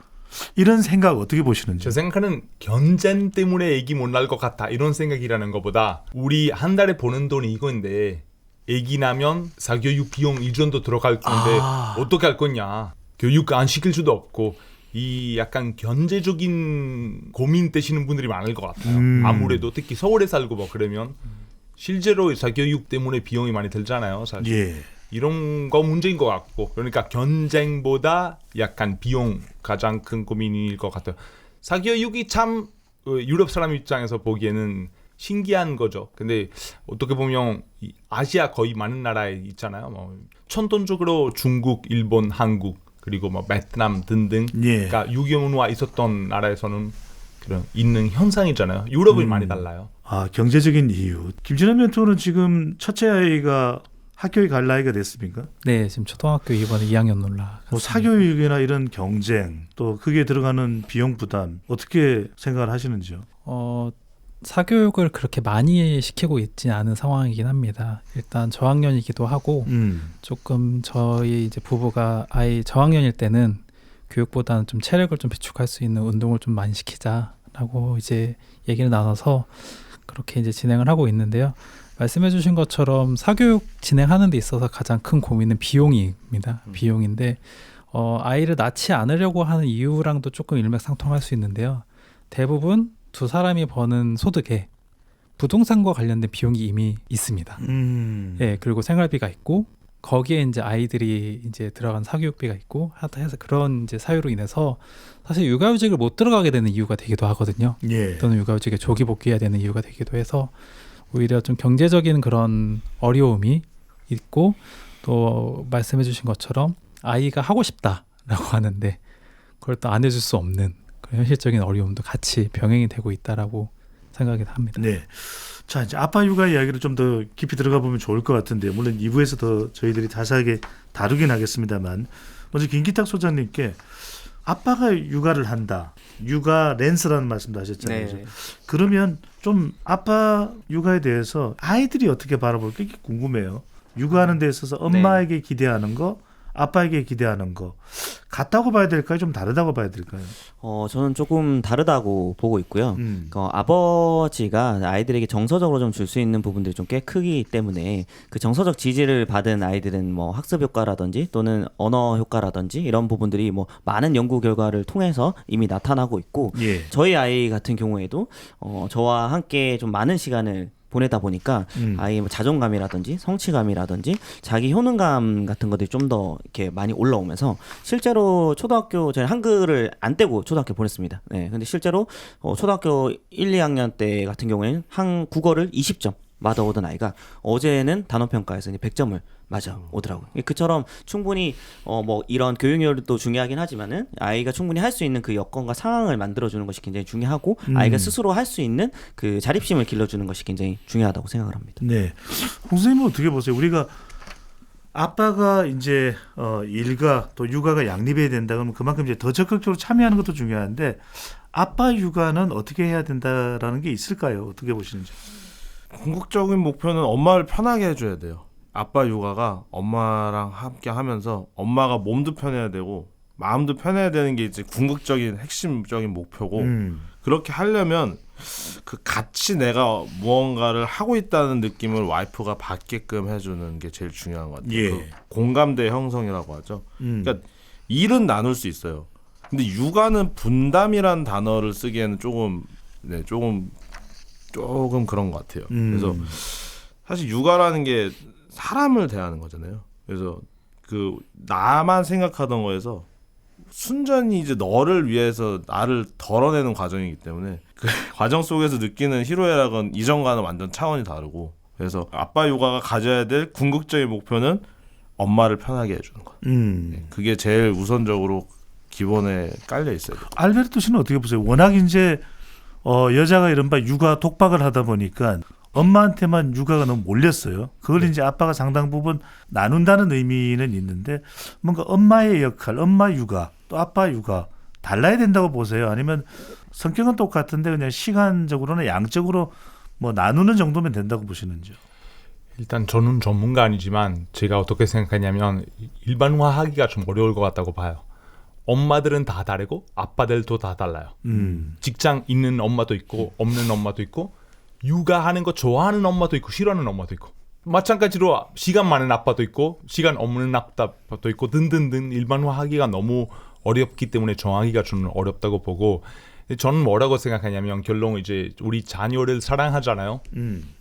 이런 생각 어떻게 보시는지. 제 생각은 경쟁 때문에 애기 못 낳을 것 같다 이런 생각이라는 것보다 우리 한 달에 버는 돈이 이건데 애기 나면 사교육 비용 이 정도 들어갈 건데 어떻게 할 거냐. 교육 안 시킬 수도 없고 이 약간 경제적인 고민 되시는 분들이 많을 것 같아요. 아무래도 특히 서울에 살고 뭐 그러면 실제로 사교육 때문에 비용이 많이 들잖아요. 사실. 예. 이런 거 문제인 것 같고 그러니까 경쟁보다 약간 비용 가장 큰 고민일 것 같아요. 사교육이 참 유럽 사람 입장에서 보기에는 신기한 거죠. 근데 어떻게 보면 아시아 거의 많은 나라에 있잖아요. 뭐 전통적으로 중국, 일본, 한국 그리고 뭐 베트남 등등 그러니까 유교문화 있었던 나라에서는 그런 있는 현상이잖아요. 유럽은 많이 달라요. 경제적인 이유. 김진환 멘토는 지금 첫째 아이가 학교에 갈 나이가 됐습니까? 네, 지금 초등학교 이번에 2학년 올라. 뭐 사교육이나 이런 경쟁 또 그게 들어가는 비용 부담 어떻게 생각을 하시는지요? 사교육을 그렇게 많이 시키고 있지 않은 상황이긴 합니다. 일단 저학년이기도 하고 조금 저희 이제 부부가 아이 저학년일 때는 교육보다는 좀 체력을 좀 비축할 수 있는 운동을 좀 많이 시키자라고 이제 얘기를 나눠서 그렇게 이제 진행을 하고 있는데요. 말씀해주신 것처럼 사교육 진행하는 데 있어서 가장 큰 고민은 비용입니다. 비용인데 아이를 낳지 않으려고 하는 이유랑도 조금 일맥상통할 수 있는데요. 대부분 두 사람이 버는 소득에 부동산과 관련된 비용이 이미 있습니다. 예, 그리고 생활비가 있고 거기에 이제 아이들이 이제 들어간 사교육비가 있고 하다 해서 그런 이제 사유로 인해서 사실 육아휴직을 못 들어가게 되는 이유가 되기도 하거든요. 또는 육아휴직에 조기 복귀해야 되는 이유가 되기도 해서 오히려 좀 경제적인 그런 어려움이 있고 또 말씀해 주신 것처럼 아이가 하고 싶다라고 하는데 그걸 또 안 해줄 수 없는 그런 현실적인 어려움도 같이 병행이 되고 있다라고 생각이 합니다. 네. 자, 이제 아빠 육아 이야기를 좀 더 깊이 들어가 보면 좋을 것 같은데 물론 2부에서 더 저희들이 자세하게 다루긴 하겠습니다만 먼저 김기탁 소장님께 아빠가 육아를 한다. 육아 랜스라는 말씀도 하셨잖아요. 네. 그러면 좀 아빠 육아에 대해서 아이들이 어떻게 바라볼까 이게 궁금해요. 육아하는 데 있어서 엄마에게 기대하는 거, 아빠에게 기대하는 거 같다고 봐야 될까요? 좀 다르다고 봐야 될까요? 저는 조금 다르다고 보고 있고요. 아버지가 아이들에게 정서적으로 좀 줄 수 있는 부분들이 좀 꽤 크기 때문에 그 정서적 지지를 받은 아이들은 뭐 학습 효과라든지 또는 언어 효과라든지 이런 부분들이 뭐 많은 연구 결과를 통해서 이미 나타나고 있고 저희 아이 같은 경우에도 저와 함께 좀 많은 시간을 보내다 보니까 아이의 뭐 자존감이라든지 성취감이라든지 자기 효능감 같은 것들이 좀 더 이렇게 많이 올라오면서 실제로 초등학교 저희 한글을 안 떼고 초등학교 보냈습니다. 네, 근데 실제로 초등학교 1, 2학년 때 같은 경우에는 국어를 20점 맞아오던 아이가 어제는 단어평가에서 100점을 맞아 오더라고요. 그처럼 충분히 뭐 이런 교육열도 중요하긴 하지만은 아이가 충분히 할 수 있는 그 여건과 상황을 만들어주는 것이 굉장히 중요하고 아이가 스스로 할 수 있는 그 자립심을 길러주는 것이 굉장히 중요하다고 생각을 합니다. 네, 홍 선생님은 어떻게 보세요? 우리가 아빠가 이제 일과 또 육아가 양립해야 된다 그러면 그만큼 이제 더 적극적으로 참여하는 것도 중요한데 아빠 육아는 어떻게 해야 된다라는 게 있을까요? 어떻게 보시는지? 궁극적인 목표는 엄마를 편하게 해줘야 돼요. 아빠 육아가 엄마랑 함께 하면서 엄마가 몸도 편해야 되고 마음도 편해야 되는 게 이제 궁극적인 핵심적인 목표고 그렇게 하려면 그 같이 내가 무언가를 하고 있다는 느낌을 와이프가 받게끔 해주는 게 제일 중요한 것 같아요. 그 공감대 형성이라고 하죠. 그러니까 일은 나눌 수 있어요. 근데 육아는 분담이라는 단어를 쓰기에는 조금 그런 것 같아요. 그래서 사실 육아라는 게 사람을 대하는 거잖아요. 그래서 그 나만 생각하던 거에서 순전히 이제 너를 위해서 나를 덜어내는 과정이기 때문에 그 과정 속에서 느끼는 희로애락은 이전과는 완전 차원이 다르고 그래서 아빠 육아가 가져야 될 궁극적인 목표는 엄마를 편하게 해주는 것. 그게 제일 우선적으로 기본에 깔려 있어요. 알베르토 씨는 어떻게 보세요? 워낙 이제 여자가 이른바 육아 독박을 하다 보니까 엄마한테만 육아가 너무 몰렸어요. 그걸 이제 아빠가 상당 부분 나눈다는 의미는 있는데 뭔가 엄마의 역할, 엄마 육아, 또 아빠 육아 달라야 된다고 보세요? 아니면 성격은 똑같은데 그냥 시간적으로나 양적으로 뭐 나누는 정도면 된다고 보시는지요? 일단 저는 전문가 아니지만 제가 어떻게 생각하냐면 일반화하기가 좀 어려울 것 같다고 봐요. 엄마들은 다 다르고 아빠들도 다 달라요. 직장 있는 엄마도 있고 없는 엄마도 있고 육아하는 거 좋아하는 엄마도 있고 싫어하는 엄마도 있고 마찬가지로 시간 많은 아빠도 있고 시간 없는 아빠도 있고 등등등 일반화하기가 너무 어렵기 때문에 정하기가 좀 어렵다고 보고 저는 뭐라고 생각하냐면 결론 이제 우리 자녀를 사랑하잖아요.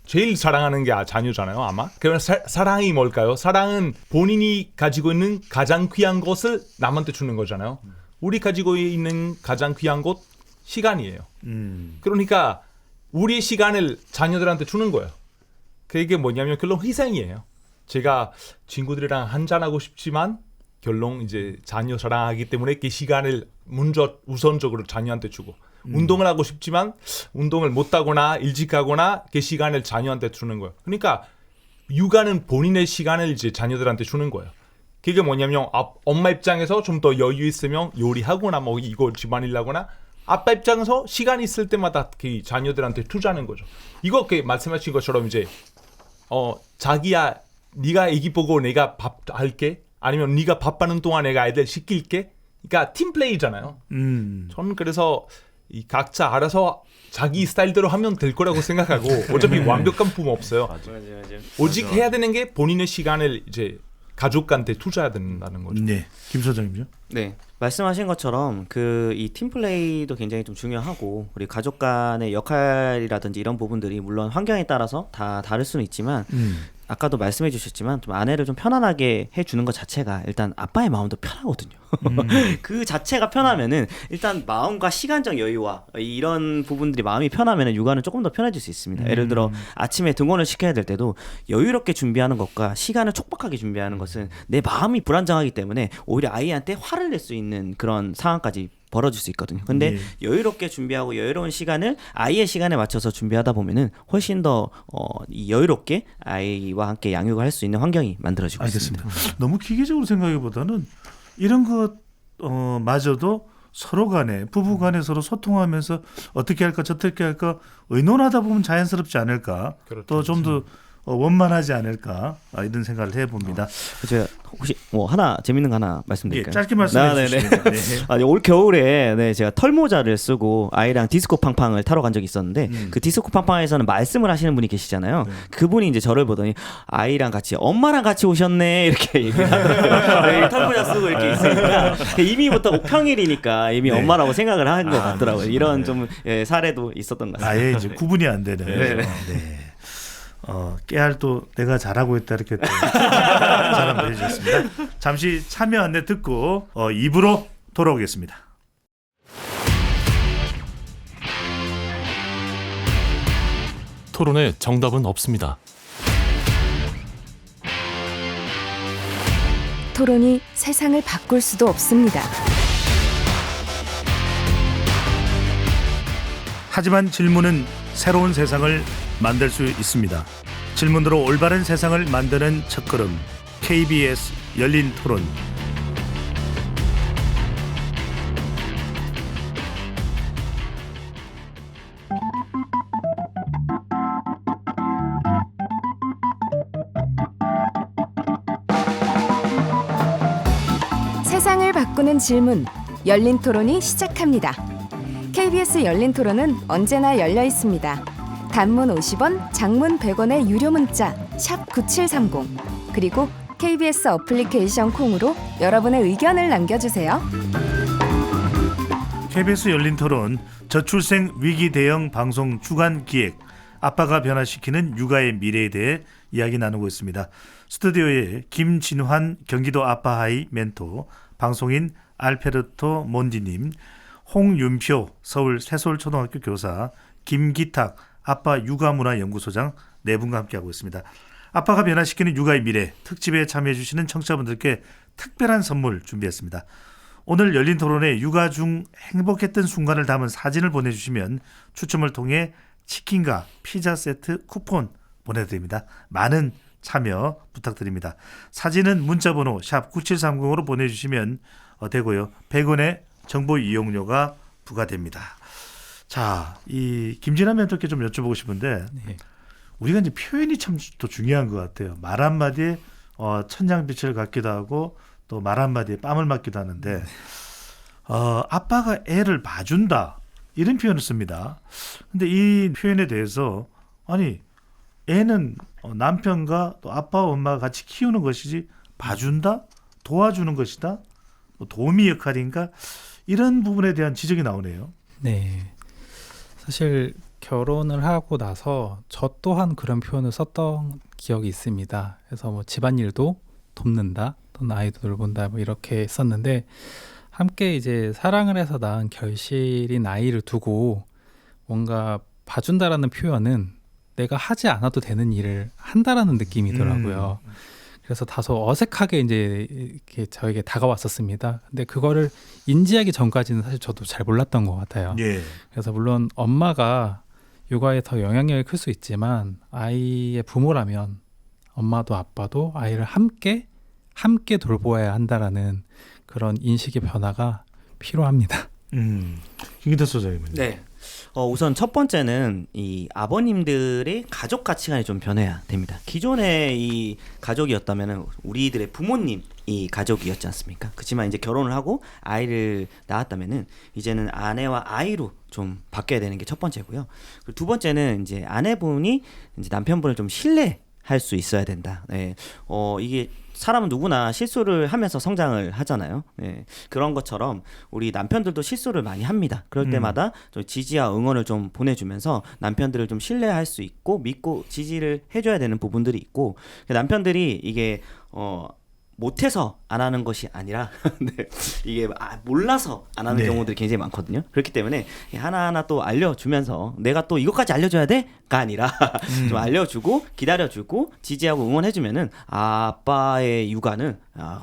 제일 사랑하는 게 자녀잖아요, 아마. 그러면 사랑이 뭘까요? 사랑은 본인이 가지고 있는 가장 귀한 것을 남한테 주는 거잖아요. 우리 가지고 있는 가장 귀한 것 시간이에요. 그러니까 우리의 시간을 자녀들한테 주는 거예요. 그게 뭐냐면 결론 희생이에요. 제가 친구들이랑 한잔하고 싶지만 결론 이제 자녀 사랑하기 때문에 그 시간을 먼저 우선적으로 자녀한테 주고 운동을 하고 싶지만 운동을 못 하거나 일찍 가거나 그 시간을 자녀한테 주는 거예요. 그러니까 육아는 본인의 시간을 이제 자녀들한테 주는 거예요. 그게 뭐냐면 엄마 입장에서 좀 더 여유 있으면 요리하거나 뭐 이거 집안일 하거나 아빠 입장에서 시간 있을 때마다 그 자녀들한테 투자하는 거죠. 이거 말씀하신 것처럼 이제 자기야 네가 애기 보고 내가 밥 할게 아니면 네가 밥하는 동안 내가 아이들 시킬게. 그러니까 팀플레이잖아요. 저는 그래서 이 각자 알아서 자기 스타일대로 하면 될 거라고 생각하고 어차피 완벽한 부모 없어요. 맞아. 오직 해야 되는 게 본인의 시간을 이제 가족한테 투자해야 된다는 거죠. 네, 김 소장님요? 네, 말씀하신 것처럼 이 팀플레이도 굉장히 좀 중요하고 우리 가족 간의 역할이라든지 이런 부분들이 물론 환경에 따라서 다 다를 수는 있지만 아까도 말씀해 주셨지만 좀 아내를 좀 편안하게 해주는 것 자체가 일단 아빠의 마음도 편하거든요. 그 자체가 편하면은 일단 마음과 시간적 여유와 이런 부분들이 마음이 편하면은 육아는 조금 더 편해질 수 있습니다. 예를 들어 아침에 등원을 시켜야 될 때도 여유롭게 준비하는 것과 시간을 촉박하게 준비하는 것은 내 마음이 불안정하기 때문에 오히려 아이한테 화를 낼 수 있는 그런 상황까지 벌어질 수 있거든요. 근데 여유롭게 준비하고 여유로운 시간을 아이의 시간에 맞춰서 준비하다 보면은 훨씬 더 여유롭게 아이와 함께 양육을 할 수 있는 환경이 만들어지고 있습니다. 너무 기계적으로 생각하기보다는 이런 것 마저도 서로 간에 부부 간에 서로 소통하면서 어떻게 할까 저떻게 할까 의논하다 보면 자연스럽지 않을까. 그렇죠. 또 좀 더 원만하지 않을까 이런 생각을 해봅니다. 제가 혹시 뭐 하나 재밌는 거 하나 말씀드릴까요? 짧게 말씀해 주시면. 네. 올 겨울에 제가 털모자를 쓰고 아이랑 디스코 팡팡을 타러 간 적이 있었는데 그 디스코 팡팡에서는 말씀을 하시는 분이 계시잖아요. 그분이 이제 저를 보더니 아이랑 같이 엄마랑 같이 오셨네 이렇게 얘기하더라고요. 털모자 쓰고 이렇게 있으니까 이미부터 평일이니까 이미 엄마라고 생각을 한 것 같더라고요. 이런 좀 사례도 있었던 것 같습니다. 아예 이제 구분이 안 되는. 네. 깨알도 내가 잘하고 있다 이렇게 또 자랑도 해주셨습니다. 잠시 참여 안내 듣고 2부로 돌아오겠습니다. 토론에 정답은 없습니다. 토론이 세상을 바꿀 수도 없습니다. 하지만 질문은 새로운 세상을 만들 수 있습니다. 질문으로 올바른 세상을 만드는 첫걸음 KBS 열린 토론. 세상을 바꾸는 질문 열린 토론이 시작합니다. KBS 열린 토론은 언제나 열려 있습니다. 단문 50원, 장문 100원의 유료 문자 샵 9730 그리고 KBS 어플리케이션 콩으로 여러분의 의견을 남겨주세요. KBS 열린 토론 저출생 위기 대응 방송 주간 기획 아빠가 변화시키는 육아의 미래에 대해 이야기 나누고 있습니다. 스튜디오에 김진환 경기도 아빠하이 멘토, 방송인 알페르토 몬디님, 홍윤표 서울 새솔초등학교 교사, 김기탁 아빠 육아문화연구소장 네 분과 함께하고 있습니다. 아빠가 변화시키는 육아의 미래 특집에 참여해 주시는 청취자분들께 특별한 선물 준비했습니다. 오늘 열린 토론에 육아 중 행복했던 순간을 담은 사진을 보내주시면 추첨을 통해 치킨과 피자 세트 쿠폰 보내드립니다. 많은 참여 부탁드립니다. 사진은 문자번호 샵 9730으로 보내주시면 되고요. 100원의 정보 이용료가 부과됩니다. 자, 이 김진아 멘토께 좀 여쭤보고 싶은데 네. 우리가 이제 표현이 참 더 중요한 것 같아요. 말 한마디에 천냥빛을 갖기도 하고 또 말 한마디에 뺨을 맞기도 하는데 아빠가 애를 봐준다 이런 표현을 씁니다. 근데 이 표현에 대해서 아니 애는 남편과 또 아빠와 엄마가 같이 키우는 것이지 봐준다? 도와주는 것이다? 도우미 역할인가? 이런 부분에 대한 지적이 나오네요. 네. 사실 결혼을 하고 나서 저 또한 그런 표현을 썼던 기억이 있습니다. 그래서 뭐 집안일도 돕는다, 또는 아이도 돌본다, 뭐 이렇게 썼는데 함께 이제 사랑을 해서 낳은 결실인 아이를 두고 뭔가 봐준다라는 표현은 내가 하지 않아도 되는 일을 한다라는 느낌이더라고요. 그래서 다소 어색하게 이제 이렇게 저에게 다가왔었습니다. 근데 그거를 인지하기 전까지는 사실 저도 잘 몰랐던 것 같아요. 예. 그래서 물론 엄마가 육아에 더 영향력이 클 수 있지만 아이의 부모라면 엄마도 아빠도 아이를 함께 돌보아야 한다라는 그런 인식의 변화가 필요합니다. 김기태 소장님은요? 네. 우선 첫 번째는 이 아버님들의 가족 가치관이 좀 변해야 됩니다. 기존의 이 가족이었다면 우리들의 부모님이 가족이었지 않습니까? 그렇지만 이제 결혼을 하고 아이를 낳았다면은 이제는 아내와 아이로 좀 바뀌어야 되는 게 첫 번째고요. 그리고 두 번째는 이제 아내분이 이제 남편분을 좀 신뢰할 수 있어야 된다. 네. 이게 사람은 누구나 실수를 하면서 성장을 하잖아요. 네. 그런 것처럼 우리 남편들도 실수를 많이 합니다. 그럴 때마다 좀 지지와 응원을 좀 보내주면서 남편들을 좀 신뢰할 수 있고 믿고 지지를 해줘야 되는 부분들이 있고 남편들이 이게 못해서 안 하는 것이 아니라 네, 이게 몰라서 안 하는 네. 경우들이 굉장히 많거든요. 그렇기 때문에 하나하나 또 알려주면서 내가 또 이것까지 알려줘야 돼?가 아니라 좀 알려주고 기다려주고 지지하고 응원해주면은 아빠의 육아는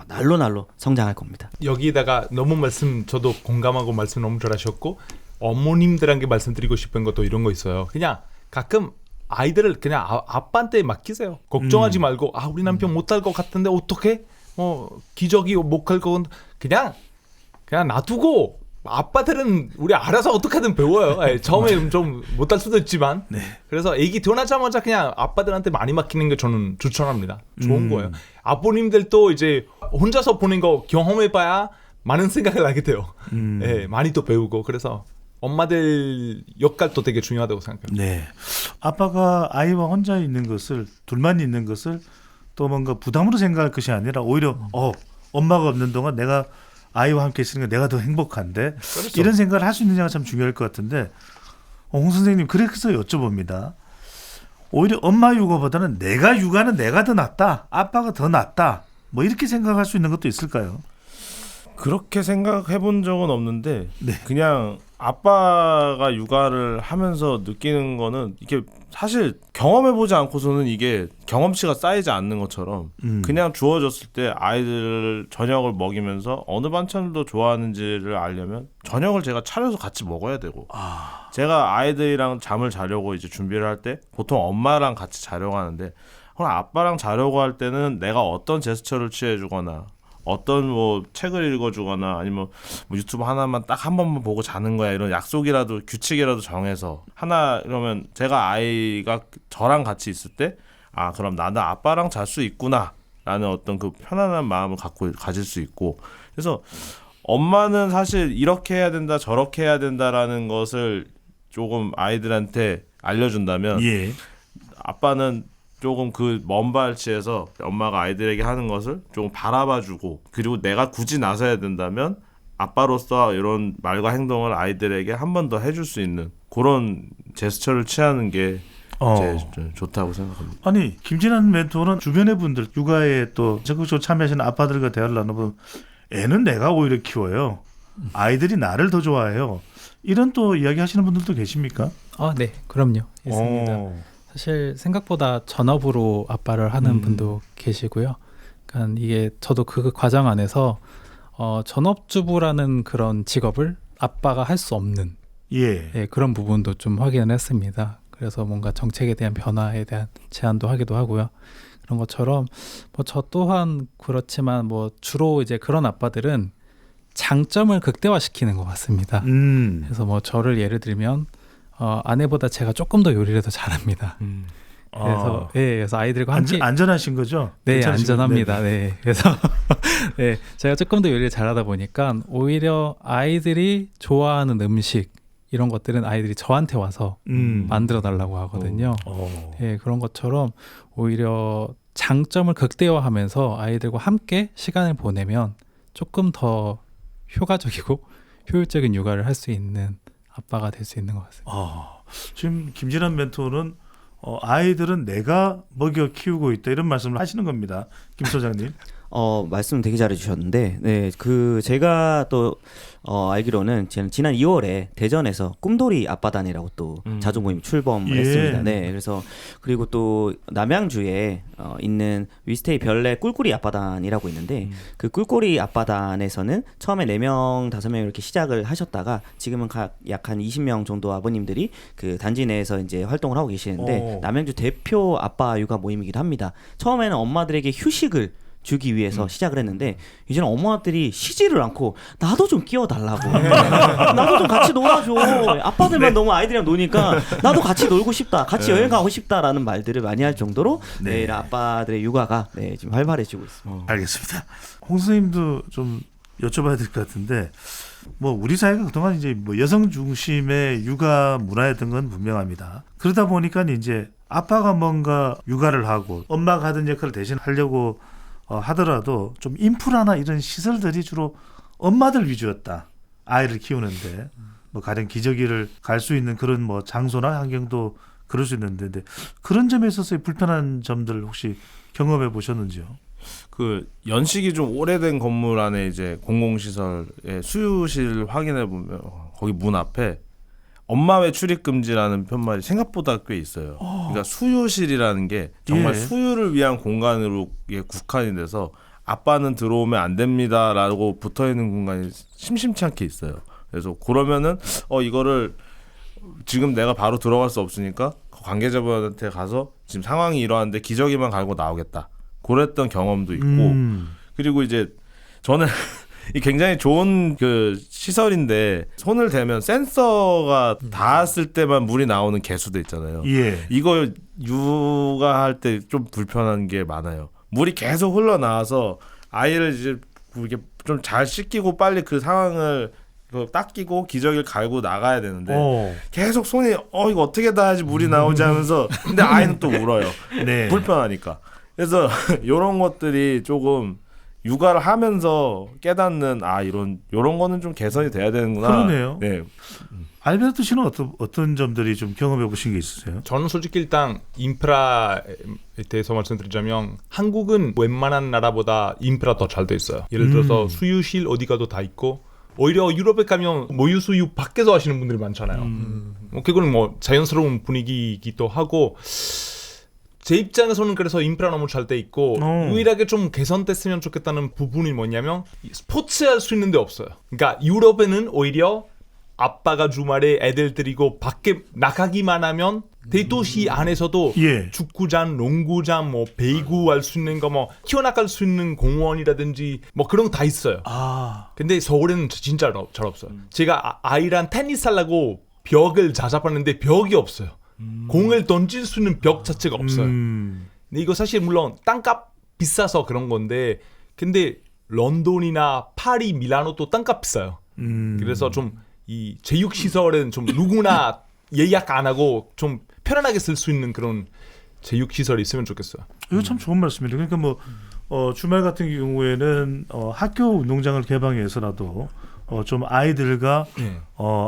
날로 성장할 겁니다. 여기다가 너무 저도 공감하고 말씀 너무 잘하셨고 어머님들한테 말씀드리고 싶은 것도 이런 거 있어요. 그냥 가끔 아이들을 그냥 아빠한테 맡기세요. 걱정하지 말고 우리 남편 못할 것 같은데 어떡해? 기저귀 못 갈 건 그냥 놔두고 아빠들은 우리 알아서 어떻게든 배워요. 처음에 좀 못할 수도 있지만 네. 그래서 애기 태어나자마자 그냥 아빠들한테 많이 맡기는 게 저는 추천합니다. 좋은 거예요. 아버님들도 이제 혼자서 보낸 거 경험해봐야 많은 생각을 하게 돼요. 네, 많이 또 배우고 그래서 엄마들 역할도 되게 중요하다고 생각해요. 네. 아빠가 아이와 혼자 있는 것을 둘만 있는 것을 또 뭔가 부담으로 생각할 것이 아니라 오히려 엄마가 없는 동안 내가 아이와 함께 있으니까 내가 더 행복한데 그렇죠. 이런 생각을 할 수 있느냐가 참 중요할 것 같은데 홍 선생님 그래서 여쭤봅니다. 오히려 엄마 육아보다는 내가 육아는 내가 더 낫다. 아빠가 더 낫다. 뭐 이렇게 생각할 수 있는 것도 있을까요? 그렇게 생각해 본 적은 없는데 네. 그냥 아빠가 육아를 하면서 느끼는 거는 이게 사실 경험해보지 않고서는 이게 경험치가 쌓이지 않는 것처럼 그냥 주어졌을 때 아이들 저녁을 먹이면서 어느 반찬도 좋아하는지를 알려면 저녁을 제가 차려서 같이 먹어야 되고 제가 아이들이랑 잠을 자려고 이제 준비를 할 때 보통 엄마랑 같이 자려고 하는데 그럼 아빠랑 자려고 할 때는 내가 어떤 제스처를 취해주거나 어떤 뭐 책을 읽어주거나 아니면 뭐 유튜브 하나만 딱 한 번만 보고 자는 거야 이런 약속이라도 규칙이라도 정해서 하나 이러면 제가 아이가 저랑 같이 있을 때 그럼 나는 아빠랑 잘 수 있구나 라는 어떤 그 편안한 마음을 가질 수 있고 그래서 엄마는 사실 이렇게 해야 된다 저렇게 해야 된다라는 것을 조금 아이들한테 알려준다면 예. 아빠는 조금 그 먼 발치에서 엄마가 아이들에게 하는 것을 조금 바라봐주고 그리고 내가 굳이 나서야 된다면 아빠로서 이런 말과 행동을 아이들에게 한 번 더 해줄 수 있는 그런 제스처를 취하는 게 제일 좋다고 생각합니다. 아니 김진환 멘토는 주변의 분들 육아에 또 적극적으로 참여하시는 아빠들과 대화를 나눠보면 애는 내가 오히려 키워요. 아이들이 나를 더 좋아해요. 이런 또 이야기 하시는 분들도 계십니까? 네, 그럼요. 있습니다. 사실 생각보다 전업으로 아빠를 하는 분도 계시고요. 그러니까 이게 저도 그 과정 안에서 전업주부라는 그런 직업을 아빠가 할 수 없는 예. 그런 부분도 좀 확인을 했습니다. 그래서 뭔가 정책에 대한 변화에 대한 제안도 하기도 하고요. 그런 것처럼 뭐 저 또한 그렇지만 뭐 주로 이제 그런 아빠들은 장점을 극대화시키는 것 같습니다. 그래서 뭐 저를 예를 들면 아내보다 제가 조금 더 요리를 더 잘합니다. 그래서 그래서 아이들과 함께 안전하신 거죠? 네, 괜찮으신 안전합니다. 거죠? 네. 그래서 네, 제가 조금 더 요리를 잘하다 보니까 오히려 아이들이 좋아하는 음식 이런 것들은 아이들이 저한테 와서 만들어 달라고 하거든요. 네, 그런 것처럼 오히려 장점을 극대화하면서 아이들과 함께 시간을 보내면 조금 더 효과적이고 효율적인 육아를 할 수 있는 아빠가 될 수 있는 것 같습니다. 지금 김진환 멘토는 아이들은 내가 먹여 키우고 있다 이런 말씀을 하시는 겁니다. 김 소장님. 말씀 되게 잘해주셨는데, 네, 제가 또 알기로는 지난 2월에 대전에서 꿈돌이 아빠단이라고 또 자주 모임 출범을 했습니다. 네, 그래서 그리고 또 남양주에 있는 위스테이 별내 꿀꿀이 아빠단이라고 있는데 그 꿀꿀이 아빠단에서는 처음에 4명, 5명 이렇게 시작을 하셨다가 지금은 약 한 20명 정도 아버님들이 그 단지 내에서 이제 활동을 하고 계시는데 남양주 대표 아빠 육아 모임이기도 합니다. 처음에는 엄마들에게 휴식을 주기 위해서 시작을 했는데 이제는 엄마들이 쉬지를 않고 나도 좀 끼워달라고 나도 좀 같이 놀아줘 아빠들만 너무 아이들이랑 노니까 나도 같이 놀고 싶다 같이 여행 가고 싶다라는 말들을 많이 할 정도로 이런 아빠들의 육아가 지금 활발해지고 있습니다. 알겠습니다. 홍 선생님도 좀 여쭤봐야 될 것 같은데 뭐 우리 사회가 그동안 이제 뭐 여성 중심의 육아 문화였던 건 분명합니다. 그러다 보니까 이제 아빠가 뭔가 육아를 하고 엄마가 하던 역할을 대신 하려고 하더라도 좀 인프라나 이런 시설들이 주로 엄마들 위주였다. 아이를 키우는데 뭐 가령 기저귀를 갈 수 있는 그런 뭐 장소나 환경도 그럴 수 있는데 그런 점에 있어서의 불편한 점들 혹시 경험해 보셨는지요? 그 연식이 좀 오래된 건물 안에 이제 공공시설의 수유실 확인해 보면 거기 문 앞에 엄마 외 출입 금지라는 편말이 생각보다 꽤 있어요. 그러니까 수유실이라는 게 정말 수유를 위한 공간으로 국한이 돼서 아빠는 들어오면 안 됩니다라고 붙어 있는 공간이 심심치 않게 있어요. 그래서 그러면은 이거를 지금 내가 바로 들어갈 수 없으니까 관계자분한테 가서 지금 상황이 이러한데 기저귀만 갈고 나오겠다. 그랬던 경험도 있고 그리고 이제 저는 이 굉장히 좋은 그 시설인데 손을 대면 센서가 닿았을 때만 물이 나오는 개수대 있잖아요. 이거 육아할 때 좀 불편한 게 많아요. 물이 계속 흘러나와서 아이를 이제 이렇게 좀 잘 씻기고 빨리 그 상황을 닦이고 기저귀를 갈고 나가야 되는데 계속 손이 이거 어떻게 닿아야지 물이 나오지 하면서 근데 아이는 또 울어요. 불편하니까. 그래서 이런 것들이 조금 육아를 하면서 깨닫는 이런 거는 좀 개선이 돼야 되는구나. 그러네요. 네. 알베르토 씨는 어떤 점들이 좀 경험해 보신 게 있으세요? 저는 솔직히 일단 인프라에 대해서 말씀드리자면 한국은 웬만한 나라보다 인프라 더 잘 돼 있어요. 예를 들어서 수유실 어디 가도 다 있고 오히려 유럽에 가면 모유 수유 밖에서 하시는 분들이 많잖아요. 그건 뭐 자연스러운 분위기이기도 하고 제 입장에서는 그래서 인프라 너무 잘 돼 있고 유일하게 좀 개선됐으면 좋겠다는 부분이 뭐냐면 스포츠 할 수 있는 데 없어요. 그러니까 유럽에는 오히려 아빠가 주말에 애들 데리고 밖에 나가기만 하면 대도시 안에서도 축구장, 농구장, 뭐 배구 할 수 있는 거 뭐 키워나갈 수 있는 공원이라든지 뭐 그런 거 다 있어요. 근데 서울에는 진짜 잘 없어요. 제가 아이랑 테니스 하려고 벽을 찾아봤는데 벽이 없어요. 공을 던질 수 있는 벽 자체가 없어요. 근데 이거 사실 물론 땅값 비싸서 그런 건데 근데 런던이나 파리, 밀라노도 땅값 비싸요. 그래서 좀 이 제육시설은 좀 누구나 예약 안 하고 좀 편안하게 쓸 수 있는 그런 제육시설이 있으면 좋겠어요. 이거 참 좋은 말씀입니다. 그러니까 뭐 주말 같은 경우에는 학교 운동장을 개방해서라도 좀 아이들과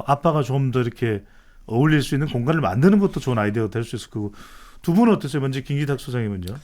아빠가 좀 더 이렇게 어울릴 수 있는 공간을 만드는 것도 좋은 아이디어가 될 수 있을 거고 두 분은 어떠세요? 먼저 김기탁 소장님은요?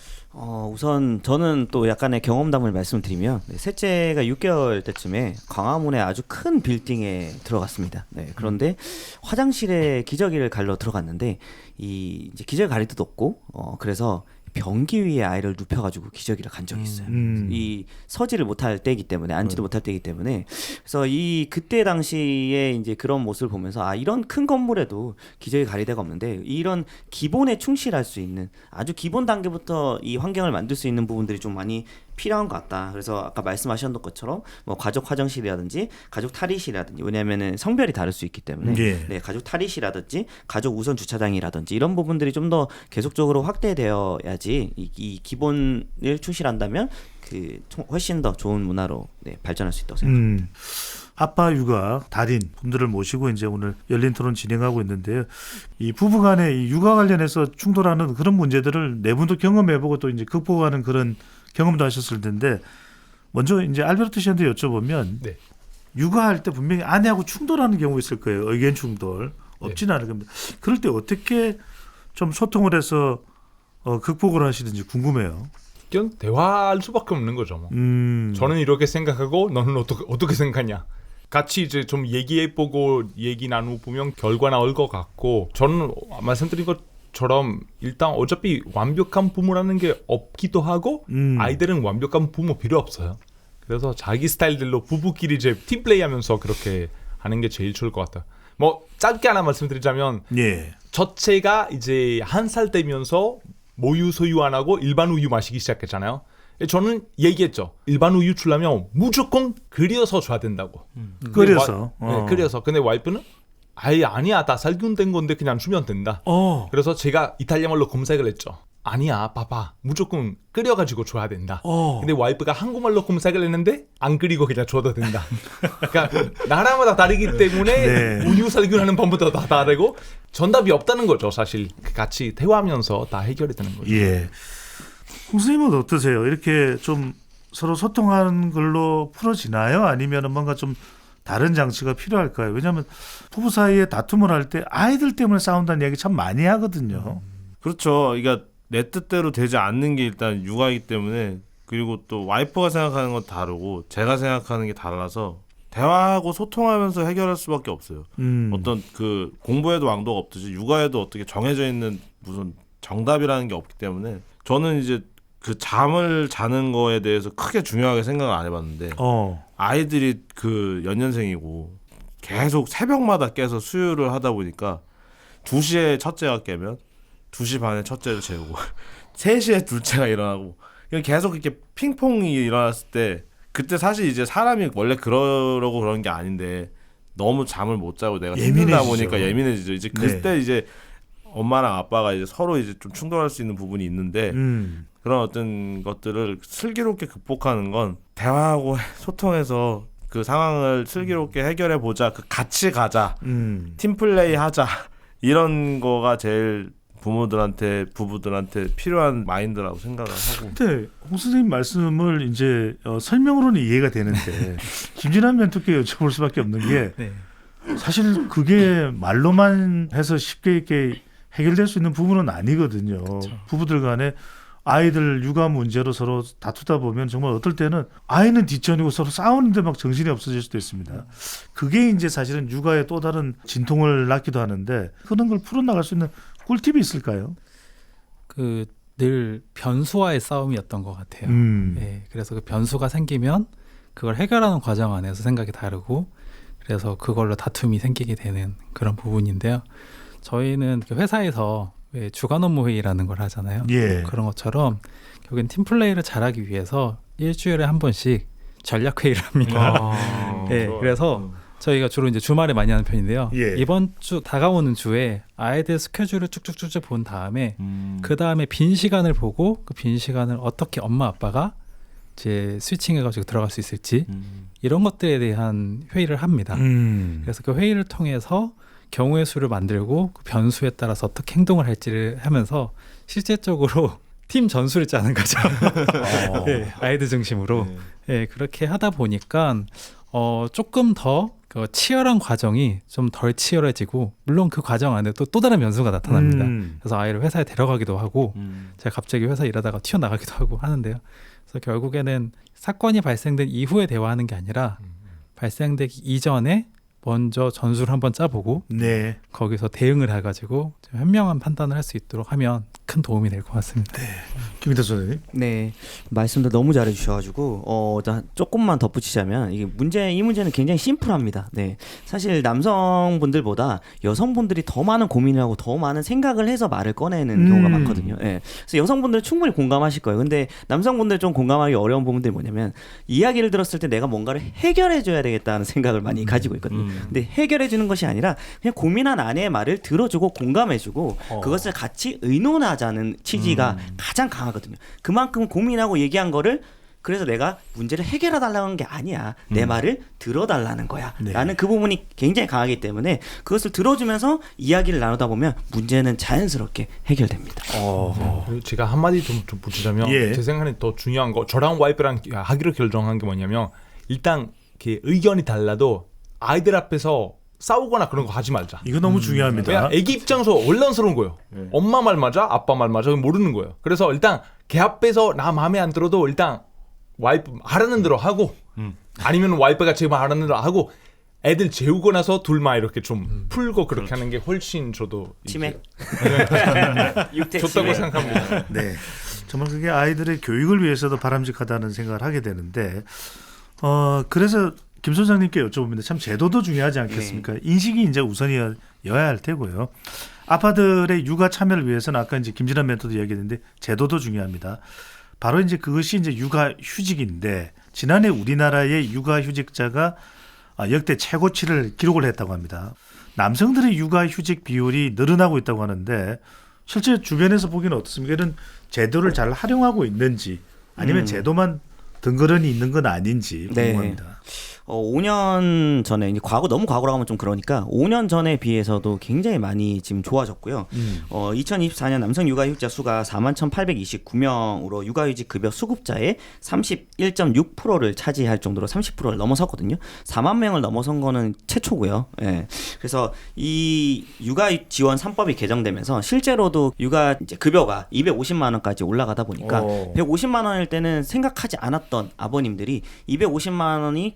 우선 저는 또 약간의 경험담을 말씀드리면 셋째가 6개월 때쯤에 광화문에 아주 큰 빌딩에 들어갔습니다. 그런데 화장실에 기저귀를 갈러 들어갔는데 이제 기저귀 가릴 데도 없고 그래서 변기 위에 아이를 눕혀가지고 기저귀를 간 적이 있어요. 이 서지를 못할 때이기 때문에 앉지를 못할 때이기 때문에 그래서 이 그때 당시에 이제 그런 모습을 보면서 아 이런 큰 건물에도 기저귀 가릴 데가 없는데 이런 기본에 충실할 수 있는 아주 기본 단계부터 이 환경을 만들 수 있는 부분들이 좀 많이 필요한 것 같다. 그래서 아까 말씀하셨던 것처럼 뭐 가족 화장실이라든지 가족 탈의실이라든지 왜냐하면은 성별이 다를 수 있기 때문에 예. 네, 가족 탈의실이라든지 가족 우선 주차장이라든지 이런 부분들이 좀 더 계속적으로 확대되어야지 이 기본을 충실한다면 그 훨씬 더 좋은 문화로 네, 발전할 수 있다고 생각합니다. 아빠 육아 달인 분들을 모시고 이제 오늘 열린 토론 진행하고 있는데요. 이 부부간의 이 육아 관련해서 충돌하는 그런 문제들을 네 분도 경험해보고 또 이제 극복하는 그런 경험도 하셨을 텐데 먼저 이제 알베르토 씨한테 여쭤보면 네. 육아할 때 분명히 아내하고 충돌하는 경우 있을 거예요. 의견 충돌 없지는 않을 겁니다. 그럴 때 어떻게 좀 소통을 해서 극복을 하시든지 궁금해요. 그냥 대화할 수밖에 없는 거죠. 뭐. 저는 이렇게 생각하고 너는 어떻게 생각하냐. 같이 이제 좀 얘기해보고 얘기 나눠보면 결과 나올 것 같고 저는 말씀드린 것처럼 일단 어차피 완벽한 부모라는 게 없기도 하고 아이들은 완벽한 부모 필요 없어요. 그래서 자기 스타일들로 부부끼리 이제 팀플레이하면서 그렇게 하는 게 제일 좋을 것 같아요. 뭐 짧게 하나 말씀드리자면 예. 첫째가 이제 1살 되면서 모유 소유 안 하고 일반 우유 마시기 시작했잖아요. 저는 얘기했죠. 일반 우유 주려면 무조건 끓여서 줘야 된다고. 끓여서. 네, 끓여서. 근데 와이프는 아예 아니야. 다 살균된 건데 그냥 주면 된다. 그래서 제가 이탈리아 말로 검색을 했죠. 아니야, 봐봐. 무조건 끓여가지고 줘야 된다. 근데 와이프가 한국말로 검색을 했는데 안 끓이고 그냥 줘도 된다. 그러니까 나라마다 다르기 때문에 네. 우유 살균하는 방법도 다 다르고 정답이 없다는 거죠. 사실 같이 대화하면서 다 해결이 되는 거죠. 예. 홍 선생님은 어떠세요? 이렇게 좀 서로 소통하는 걸로 풀어지나요? 아니면 뭔가 좀 다른 장치가 필요할까요? 왜냐하면 부부 사이에 다툼을 할 때 아이들 때문에 싸운다는 이야기 참 많이 하거든요. 그렇죠. 그러니까 내 뜻대로 되지 않는 게 일단 육아이기 때문에 그리고 또 와이프가 생각하는 건 다르고 제가 생각하는 게 달라서 대화하고 소통하면서 해결할 수밖에 없어요. 어떤 그 공부에도 왕도가 없듯이 육아에도 어떻게 정해져 있는 무슨 정답이라는 게 없기 때문에 저는 이제 그 잠을 자는 거에 대해서 크게 중요하게 생각을 안 해봤는데 아이들이 그 연년생이고 계속 새벽마다 깨서 수유를 하다 보니까 2시에 첫째가 깨면 2시 반에 첫째를 재우고 3시에 둘째가 일어나고 계속 이렇게 핑퐁이 일어났을 때 그때 사실 이제 사람이 원래 그러려고 그런 게 아닌데 너무 잠을 못 자고 내가 힘들다 보니까 예민해지죠. 이제 그때 이제 엄마랑 아빠가 이제 서로 이제 좀 충돌할 수 있는 부분이 있는데 그런 어떤 것들을 슬기롭게 극복하는 건 대화하고 소통해서 그 상황을 슬기롭게 해결해 보자. 그 같이 가자. 팀플레이 하자. 이런 거가 제일 부모들한테 부부들한테 필요한 마인드라고 생각을 하고. 근데 홍 선생님 말씀을 이제 설명으로는 이해가 되는데 김진환 멘토께 여쭤볼 수밖에 없는 게 네. 사실 그게 말로만 해서 쉽게 이렇게 해결될 수 있는 부분은 아니거든요. 그쵸. 부부들 간에 아이들 육아 문제로 서로 다투다 보면 정말 어떨 때는 아이는 뒷전이고 서로 싸우는데 막 정신이 없어질 수도 있습니다. 그게 이제 사실은 육아의 또 다른 진통을 낳기도 하는데 그런 걸 풀어나갈 수 있는 꿀팁이 있을까요? 그 늘 변수와의 싸움이었던 것 같아요. 네, 그래서 그 변수가 생기면 그걸 해결하는 과정 안에서 생각이 다르고 그래서 그걸로 다툼이 생기게 되는 그런 부분인데요. 저희는 회사에서 주간 업무 회의라는 걸 하잖아요. 예. 그런 것처럼 결국엔 팀플레이를 잘하기 위해서 일주일에 한 번씩 전략 회의를 합니다. 네, 그래서 저희가 주로 이제 주말에 많이 하는 편인데요. 예. 이번 주 다가오는 주에 아이들 스케줄을 쭉쭉쭉 본 다음에 그 다음에 빈 시간을 보고 그 빈 시간을 어떻게 엄마 아빠가 이제 스위칭해가지고 들어갈 수 있을지 이런 것들에 대한 회의를 합니다. 그래서 그 회의를 통해서 경우의 수를 만들고 그 변수에 따라서 어떻게 행동을 할지를 하면서 실제적으로 팀 전술을 짜는 거죠. 네, 아이들 중심으로. 네, 그렇게 하다 보니까 조금 더 그 치열한 과정이 좀 덜 치열해지고 물론 그 과정 안에 또 다른 변수가 나타납니다. 그래서 아이를 회사에 데려가기도 하고 제가 갑자기 회사 일하다가 튀어나가기도 하고 하는데요. 그래서 결국에는 사건이 발생된 이후에 대화하는 게 아니라 발생되기 이전에 먼저 전술을 한번 짜보고 네. 거기서 대응을 해가지고 좀 현명한 판단을 할 수 있도록 하면 큰 도움이 될 것 같습니다. 김희태 선생님. 네, 말씀도 너무 잘해주셔가지고 조금만 덧붙이자면 이 문제는 굉장히 심플합니다. 네, 사실 남성분들보다 여성분들이 더 많은 고민을 하고 더 많은 생각을 해서 말을 꺼내는 경우가 많거든요. 네, 그래서 여성분들 충분히 공감하실 거예요. 근데 남성분들 좀 공감하기 어려운 부분들이 뭐냐면 이야기를 들었을 때 내가 뭔가를 해결해줘야 되겠다는 생각을 많이 가지고 있거든요. 근데 해결해주는 것이 아니라 그냥 고민한 아내의 말을 들어주고 공감해주고 그것을 같이 의논하자는 취지가 가장 강하거든요. 그만큼 고민하고 얘기한 거를 그래서 내가 문제를 해결해달라는 게 아니야. 내 말을 들어달라는 거야. 네. 라는 그 부분이 굉장히 강하기 때문에 그것을 들어주면서 이야기를 나누다 보면 문제는 자연스럽게 해결됩니다. 그리고 제가 한마디 좀 붙이자면 예. 제 생각에 더 중요한 거 저랑 와이프랑 하기로 결정한 게 뭐냐면 일단 이렇게 의견이 달라도 아이들 앞에서 싸우거나 그런 거 하지 말자. 이거 너무 중요합니다. 그냥 애기 입장에서 혼란스러운 거예요. 엄마 말 맞아? 아빠 말 맞아? 모르는 거예요. 그래서 일단 걔 앞에서 나 마음에 안 들어도 일단 와이프 하라는 대로 하고 아니면 와이프가 제 말 하라는 대로 하고 애들 재우고 나서 둘만 이렇게 좀 풀고 그렇게 하는 게 훨씬 저도 치맥. 좋다고 생각합니다. 네. 정말 그게 아이들의 교육을 위해서도 바람직하다는 생각을 하게 되는데 그래서 김 소장님께 여쭤봅니다. 참 제도도 중요하지 않겠습니까? 네. 인식이 이제 우선이어야 할 테고요. 아빠들의 육아 참여를 위해서는 아까 이제 김진환 멘토도 이야기했는데 제도도 중요합니다. 바로 이제 그것이 이제 육아 휴직인데 지난해 우리나라의 육아 휴직자가 역대 최고치를 기록을 했다고 합니다. 남성들의 육아 휴직 비율이 늘어나고 있다고 하는데 실제 주변에서 보기는 어떻습니까? 이런 제도를 잘 활용하고 있는지 아니면 제도만 등거런이 있는 건 아닌지 궁금합니다. 네. 5년 전에 이제 너무 과거로 가면 좀 그러니까 5년 전에 비해서도 굉장히 많이 지금 좋아졌고요. 2024년 남성 육아휴직자 수가 41,829명으로 육아휴직 급여 수급자의 31.6%를 차지할 정도로 30%를 넘어섰거든요. 4만 명을 넘어선 거는 최초고요. 예. 그래서 이 육아 지원 3법이 개정되면서 실제로도 육아 이제 급여가 250만 원까지 올라가다 보니까 150만 원일 때는 생각하지 않았던 아버님들이 250만 원이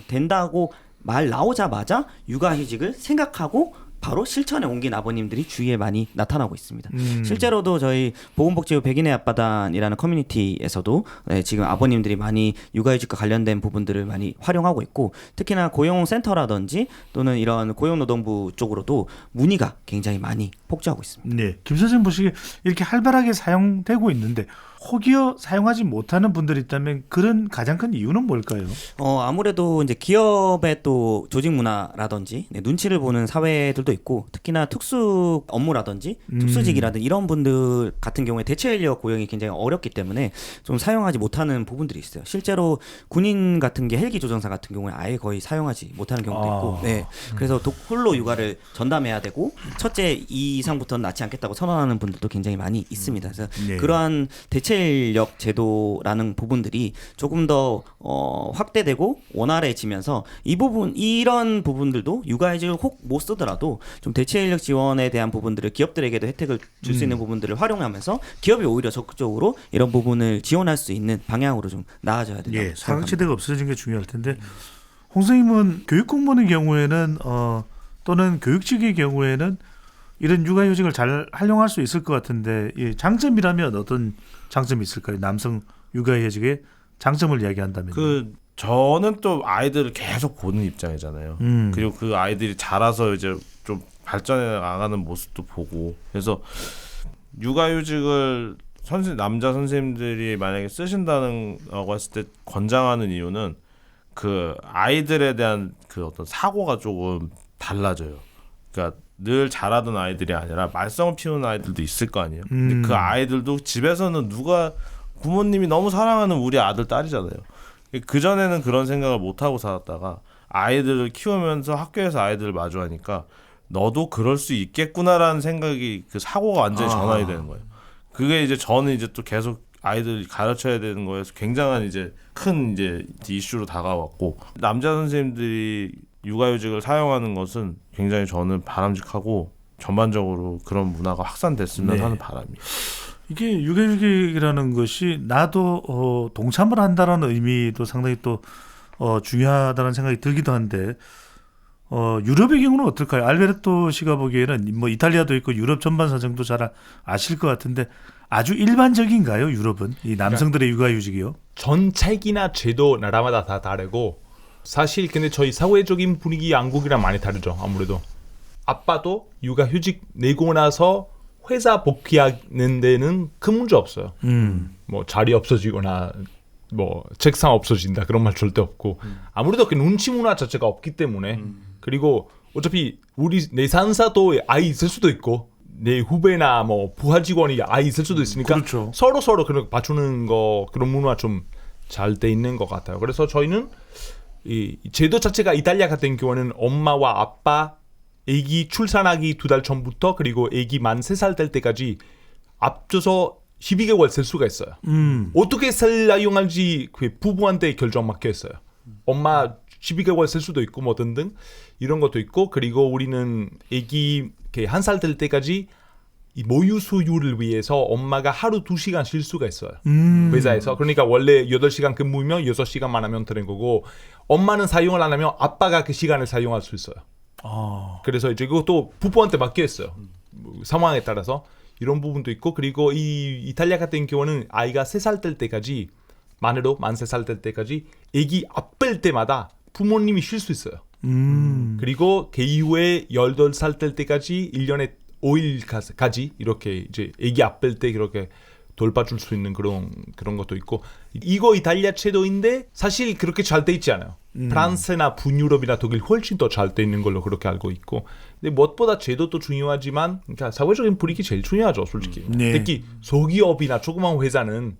된다고 말 나오자마자 육아휴직을 생각하고 바로 실천에 옮긴 아버님들이 주위에 많이 나타나고 있습니다. 실제로도 저희 보건복지부 백인의 앞바단이라는 커뮤니티에서도 지금 아버님들이 많이 육아휴직과 관련된 부분들을 많이 활용하고 있고 특히나 고용센터라든지 또는 이런 고용노동부 쪽으로도 문의가 굉장히 많이 폭주하고 있습니다. 네, 김 선생님 보시기에 이렇게 활발하게 사용되고 있는데 혹여 사용하지 못하는 분들이 있다면 그런 가장 큰 이유는 뭘까요? 아무래도 이제 기업의 또 조직 문화라든지 눈치를 보는 사회들도 있고 특히나 특수 업무라든지 특수직이라든지 이런 분들 같은 경우에 대체 인력 고용이 굉장히 어렵기 때문에 좀 사용하지 못하는 부분들이 있어요. 실제로 군인 같은 게 헬기 조종사 같은 경우에 아예 거의 사용하지 못하는 경우도 있고, 네. 그래서 홀로 육아를 전담해야 되고 첫째 이상부터는 낳지 않겠다고 선언하는 분들도 굉장히 많이 있습니다. 그래서 네. 그러한 대체 인력 제도라는 부분들이 조금 더 확대되고 원활해지면서 이런 부분들도 육아휴직을 혹 못 쓰더라도 좀 대체 인력 지원에 대한 부분들을 기업들에게도 혜택을 줄 수 있는 부분들을 활용하면서 기업이 오히려 적극적으로 이런 부분을 지원할 수 있는 방향으로 좀 나아져야 된다고 생각합니다. 사각지대가 없어지는 게 중요할 텐데 홍 선생님은 교육 공무원의 경우에는 또는 교육직의 경우에는 이런 육아휴직을 잘 활용할 수 있을 것 같은데 장점이라면 어떤 장점이 있을까요? 남성 육아휴직의 장점을 이야기한다면 저는 또 아이들을 계속 보는 입장이잖아요. 그리고 그 아이들이 자라서 이제 좀 발전해 나가는 모습도 보고 그래서 육아휴직을 남자 선생님들이 만약에 쓰신다고 했을 때 권장하는 이유는 그 아이들에 대한 그 어떤 사고가 조금 달라져요. 그러니까 늘 자라던 아이들이 아니라 말썽을 피우는 아이들도 있을 거 아니에요. 근데 그 아이들도 집에서는 부모님이 너무 사랑하는 우리 아들 딸이잖아요. 그전에는 그런 생각을 못하고 살았다가 아이들을 키우면서 학교에서 아이들을 마주하니까 너도 그럴 수 있겠구나라는 생각이 그 사고가 완전히 전환이 되는 거예요. 그게 이제 저는 이제 또 계속 아이들 가르쳐야 되는 거에서 굉장한 이제 큰 이제 이슈로 다가왔고 남자 선생님들이 육아휴직을 사용하는 것은 굉장히 저는 바람직하고 전반적으로 그런 문화가 확산됐으면 하는 바람이에요. 이게 육아휴직이라는 것이 나도 동참을 한다라는 의미도 상당히 또 중요하다는 생각이 들기도 한데 유럽의 경우는 어떨까요? 알베르토 씨가 보기에는 뭐 이탈리아도 있고 유럽 전반 사정도 잘 아실 것 같은데 아주 일반적인가요? 유럽은 이 남성들의 육아휴직이요? 정책이나 제도 나라마다 다 다르고 사실 근데 저희 사회적인 분위기 한국이랑 많이 다르죠. 아무래도 아빠도 육아휴직 내고 나서 회사 복귀하는 데는 큰 문제 없어요. 뭐 자리 없어지거나 뭐 책상 없어진다 그런 말 절대 없고 아무래도 그 눈치 문화 자체가 없기 때문에 그리고 어차피 내 상사도 아이 있을 수도 있고 내 후배나 뭐 부하 직원이 아이 있을 수도 있으니까 그렇죠. 서로 그런 봐주는 거 그런 문화 좀 잘 돼 있는 것 같아요. 그래서 저희는 이 제도 자체가 이탈리아 같은 경우는 엄마와 아빠 아기 출산하기 2달 전부터 그리고 아기 만 3살 될 때까지 앞서서 12개월 쓸 수가 있어요. 어떻게 사용할지 그 부부한테 결정 맡겨 있어요. 엄마 12개월 쓸 수도 있고 뭐 등등 이런 것도 있고 그리고 우리는 아기 1살 될 때까지 이 모유 수유를 위해서 엄마가 하루 2시간 쉴 수가 있어요. 회사에서. 그러니까 원래 8시간 근무면 6시간만 하면 되는 거고 엄마는 사용을 안 하면 아빠가 그 시간을 사용할 수 있어요. 그래서 이제 그것도 부부한테 맡겨 있어요. 상황에 따라서 이런 부분도 있고 그리고 이 이탈리아 같은 경우는 아이가 3살 될 때까지 만으로 만 3살 될 때까지 아기 아플 때마다 부모님이 쉴 수 있어요. 그리고 그 이후에 18살 될 때까지 1년에 5일까지 이렇게 이제 아기 아플 때 그렇게 돌봐줄 수 있는 그런 것도 있고 이거 이탈리아 제도인데 사실 그렇게 잘 돼 있지 않아요. 프랑스나 북유럽이나 독일 훨씬 더 잘 돼 있는 걸로 그렇게 알고 있고 근데 무엇보다 제도도 중요하지만 그러니까 사회적인 분위기 제일 중요하죠 솔직히. 네. 특히 소기업이나 조그만 회사는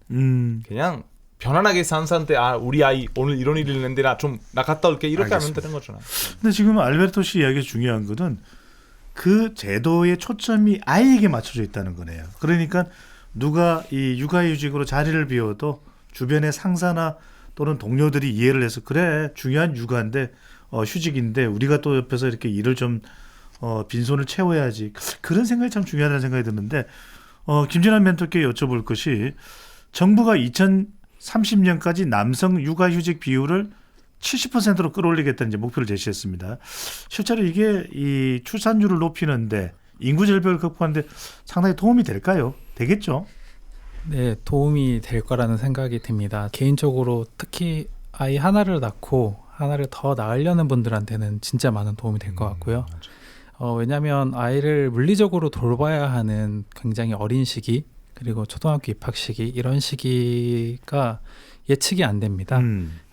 그냥 편안하게 산사한테 우리 아이 오늘 이런 일이 있는데 나 갔다 올게 이렇게 알겠습니다. 하면 되는 거잖아요. 근데 지금 알베르토 씨 이야기 중요한 거는 그 제도의 초점이 아이에게 맞춰져 있다는 거네요. 그러니까 누가 이 육아휴직으로 자리를 비워도 주변의 상사나 또는 동료들이 이해를 해서 그래 중요한 육아인데 휴직인데 우리가 또 옆에서 이렇게 일을 좀 빈손을 채워야지 그런 생각이 참 중요하다는 생각이 드는데 김진환 멘토께 여쭤볼 것이 정부가 2030년까지 남성 육아휴직 비율을 70%로 끌어올리겠다는 이제 목표를 제시했습니다. 실제로 이게 이 출산율을 높이는데 인구 절벽을 극복하는데 상당히 도움이 될까요? 되겠죠? 네, 도움이 될 거라는 생각이 듭니다. 개인적으로 특히 아이 하나를 낳고 하나를 더 낳으려는 분들한테는 진짜 많은 도움이 될 것 같고요. 왜냐하면 아이를 물리적으로 돌봐야 하는 굉장히 어린 시기 그리고 초등학교 입학 시기 이런 시기가 예측이 안 됩니다.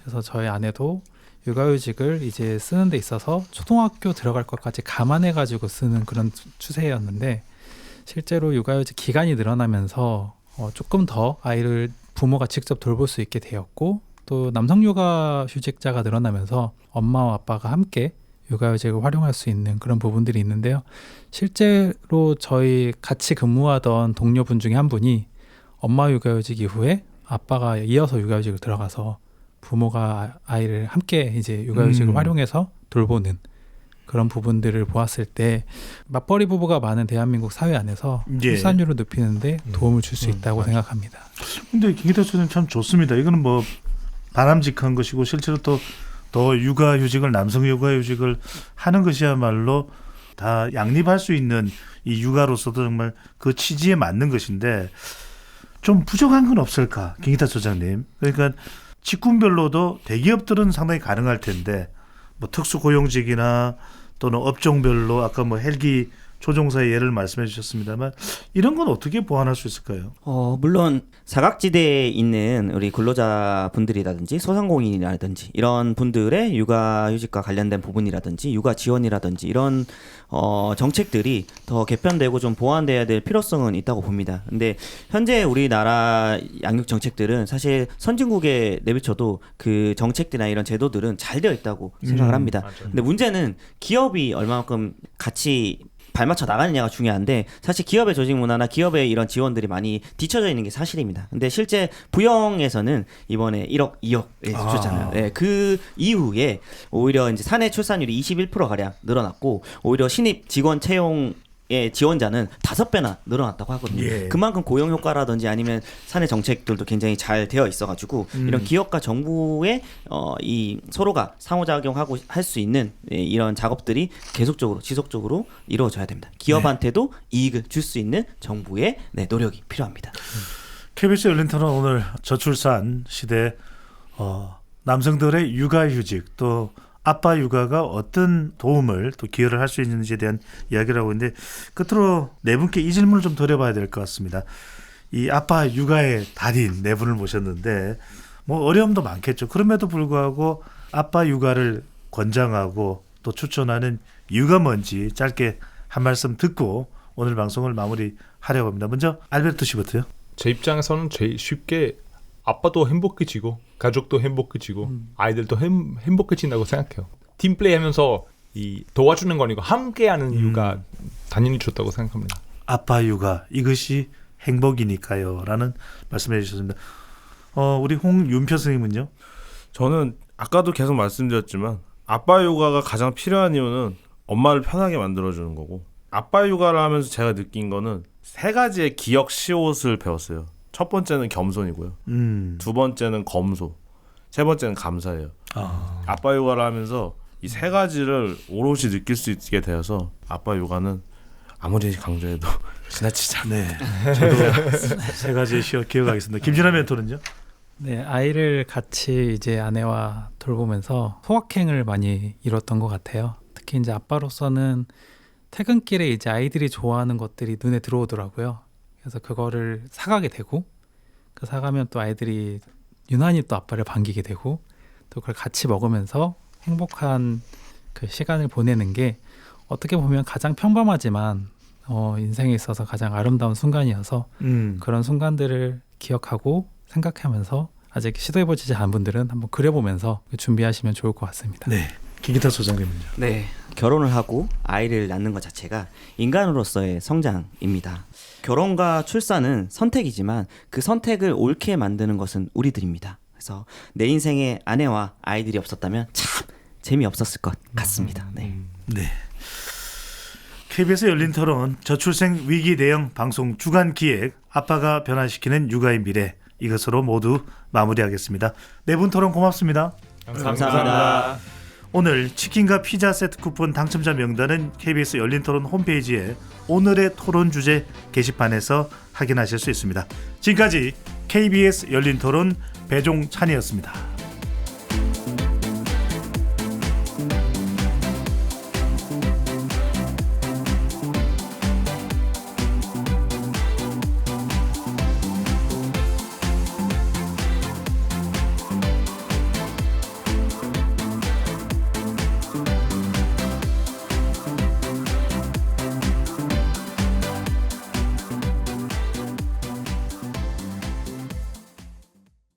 그래서 저희 아내도 육아휴직을 이제 쓰는 데 있어서 초등학교 들어갈 것까지 감안해 가지고 쓰는 그런 추세였는데 실제로 육아휴직 기간이 늘어나면서 조금 더 아이를 부모가 직접 돌볼 수 있게 되었고 또 남성 육아휴직자가 늘어나면서 엄마와 아빠가 함께 육아휴직을 활용할 수 있는 그런 부분들이 있는데요. 실제로 저희 같이 근무하던 동료분 중에 한 분이 엄마 육아휴직 이후에 아빠가 이어서 육아휴직을 들어가서 부모가 아이를 함께 이제 육아휴직을 활용해서 돌보는 그런 부분들을 보았을 때 맞벌이 부부가 많은 대한민국 사회 안에서 출산율을 높이는데 도움을 줄 수 있다고 생각합니다. 근데 김기태 소장님 참 좋습니다. 이거는 뭐 바람직한 것이고 실제로 또 더 육아휴직을 남성 육아휴직을 하는 것이야말로 다 양립할 수 있는 이 육아로서도 정말 그 취지에 맞는 것인데 좀 부족한 건 없을까, 김기태 소장님? 그러니까 직군별로도 대기업들은 상당히 가능할 텐데 뭐 특수고용직이나 또는 업종별로 아까 뭐 헬기 조종사의 예를 말씀해 주셨습니다만 이런 건 어떻게 보완할 수 있을까요? 물론 사각지대에 있는 우리 근로자분들이라든지 소상공인이라든지 이런 분들의 육아휴직과 관련된 부분이라든지 육아 지원이라든지 이런 정책들이 더 개편되고 좀 보완돼야 될 필요성은 있다고 봅니다. 근데 현재 우리나라 양육 정책들은 사실 선진국에 내비쳐도 그 정책들이나 이런 제도들은 잘 되어 있다고 생각을 합니다. 맞아요. 근데 문제는 기업이 얼마만큼 같이 발맞춰 나가느냐가 중요한데 사실 기업의 조직 문화나 기업의 이런 지원들이 많이 뒤쳐져 있는 게 사실입니다. 근데 실제 부영에서는 이번에 1억, 2억을 줬잖아요. 네, 그 이후에 오히려 이제 사내 출산율이 21% 가량 늘어났고 오히려 신입 직원 채용 의 지원자는 5배나 늘어났다고 하거든요. 예. 그만큼 고용 효과라든지 아니면 사내 정책들도 굉장히 잘 되어 있어가지고 이런 기업과 정부의 이 서로가 상호작용하고 할 수 있는 이런 작업들이 계속적으로 지속적으로 이루어져야 됩니다. 기업한테도 이익을 줄 수 있는 정부의 노력이 필요합니다. KBS 열린 토론 오늘 저출산 시대 남성들의 육아휴직 또 아빠 육아가 어떤 도움을 또 기여를 할 수 있는지에 대한 이야기를 하고 있는데 끝으로 네 분께 이 질문을 좀 드려봐야 될 것 같습니다. 이 아빠 육아의 달인 네 분을 모셨는데 뭐 어려움도 많겠죠. 그럼에도 불구하고 아빠 육아를 권장하고 또 추천하는 이유가 뭔지 짧게 한 말씀 듣고 오늘 방송을 마무리하려고 합니다. 먼저 알베르토 씨부터요. 제 입장에서는 제일 쉽게 아빠도 행복해지고 가족도 행복해지고 아이들도 행복해진다고 생각해요. 팀플레이 하면서 이 도와주는 거니까 함께하는 이유가 당연히 좋다고 생각합니다. 아빠 육아 이것이 행복이니까요 라는 말씀해 주셨습니다. 우리 홍윤표 선생님은요? 저는 아까도 계속 말씀드렸지만 아빠 육아가 가장 필요한 이유는 엄마를 편하게 만들어주는 거고 아빠 육아를 하면서 제가 느낀 거는 3가지의 기억 시옷을 배웠어요. 첫 번째는 겸손이고요. 두 번째는 검소. 세 번째는 감사예요. 아빠 육아를 하면서 이 3가지를 오롯이 느낄 수 있게 되어서 아빠 육아는 아무리 강조해도 지나치지 않아요. 네, 저도 3가지의 시옷 기억하겠습니다. 김진아 멘토는요? 네, 아이를 같이 이제 아내와 돌보면서 소확행을 많이 이뤘던 것 같아요. 특히 이제 아빠로서는 퇴근길에 이제 아이들이 좋아하는 것들이 눈에 들어오더라고요. 그래서 그거를 사가게 되고 그 사가면 또 아이들이 유난히 또 아빠를 반기게 되고 또 그걸 같이 먹으면서 행복한 그 시간을 보내는 게 어떻게 보면 가장 평범하지만 인생에 있어서 가장 아름다운 순간이어서 그런 순간들을 기억하고 생각하면서 아직 시도해보지 않은 분들은 한번 그려보면서 준비하시면 좋을 것 같습니다. 네, 김기타 소장님은요? 네, 결혼을 하고 아이를 낳는 것 자체가 인간으로서의 성장입니다. 결혼과 출산은 선택이지만 그 선택을 옳게 만드는 것은 우리들입니다. 그래서 내 인생에 아내와 아이들이 없었다면 참 재미없었을 것 같습니다. 네. KBS 열린 토론 저출생 위기 대응 방송 주간 기획 아빠가 변화시키는 육아의 미래 이것으로 모두 마무리하겠습니다. 네 분 토론 고맙습니다. 감사합니다. 오늘 치킨과 피자 세트 쿠폰 당첨자 명단은 KBS 열린 토론 홈페이지에 오늘의 토론 주제 게시판에서 확인하실 수 있습니다. 지금까지 KBS 열린 토론 배종찬이었습니다.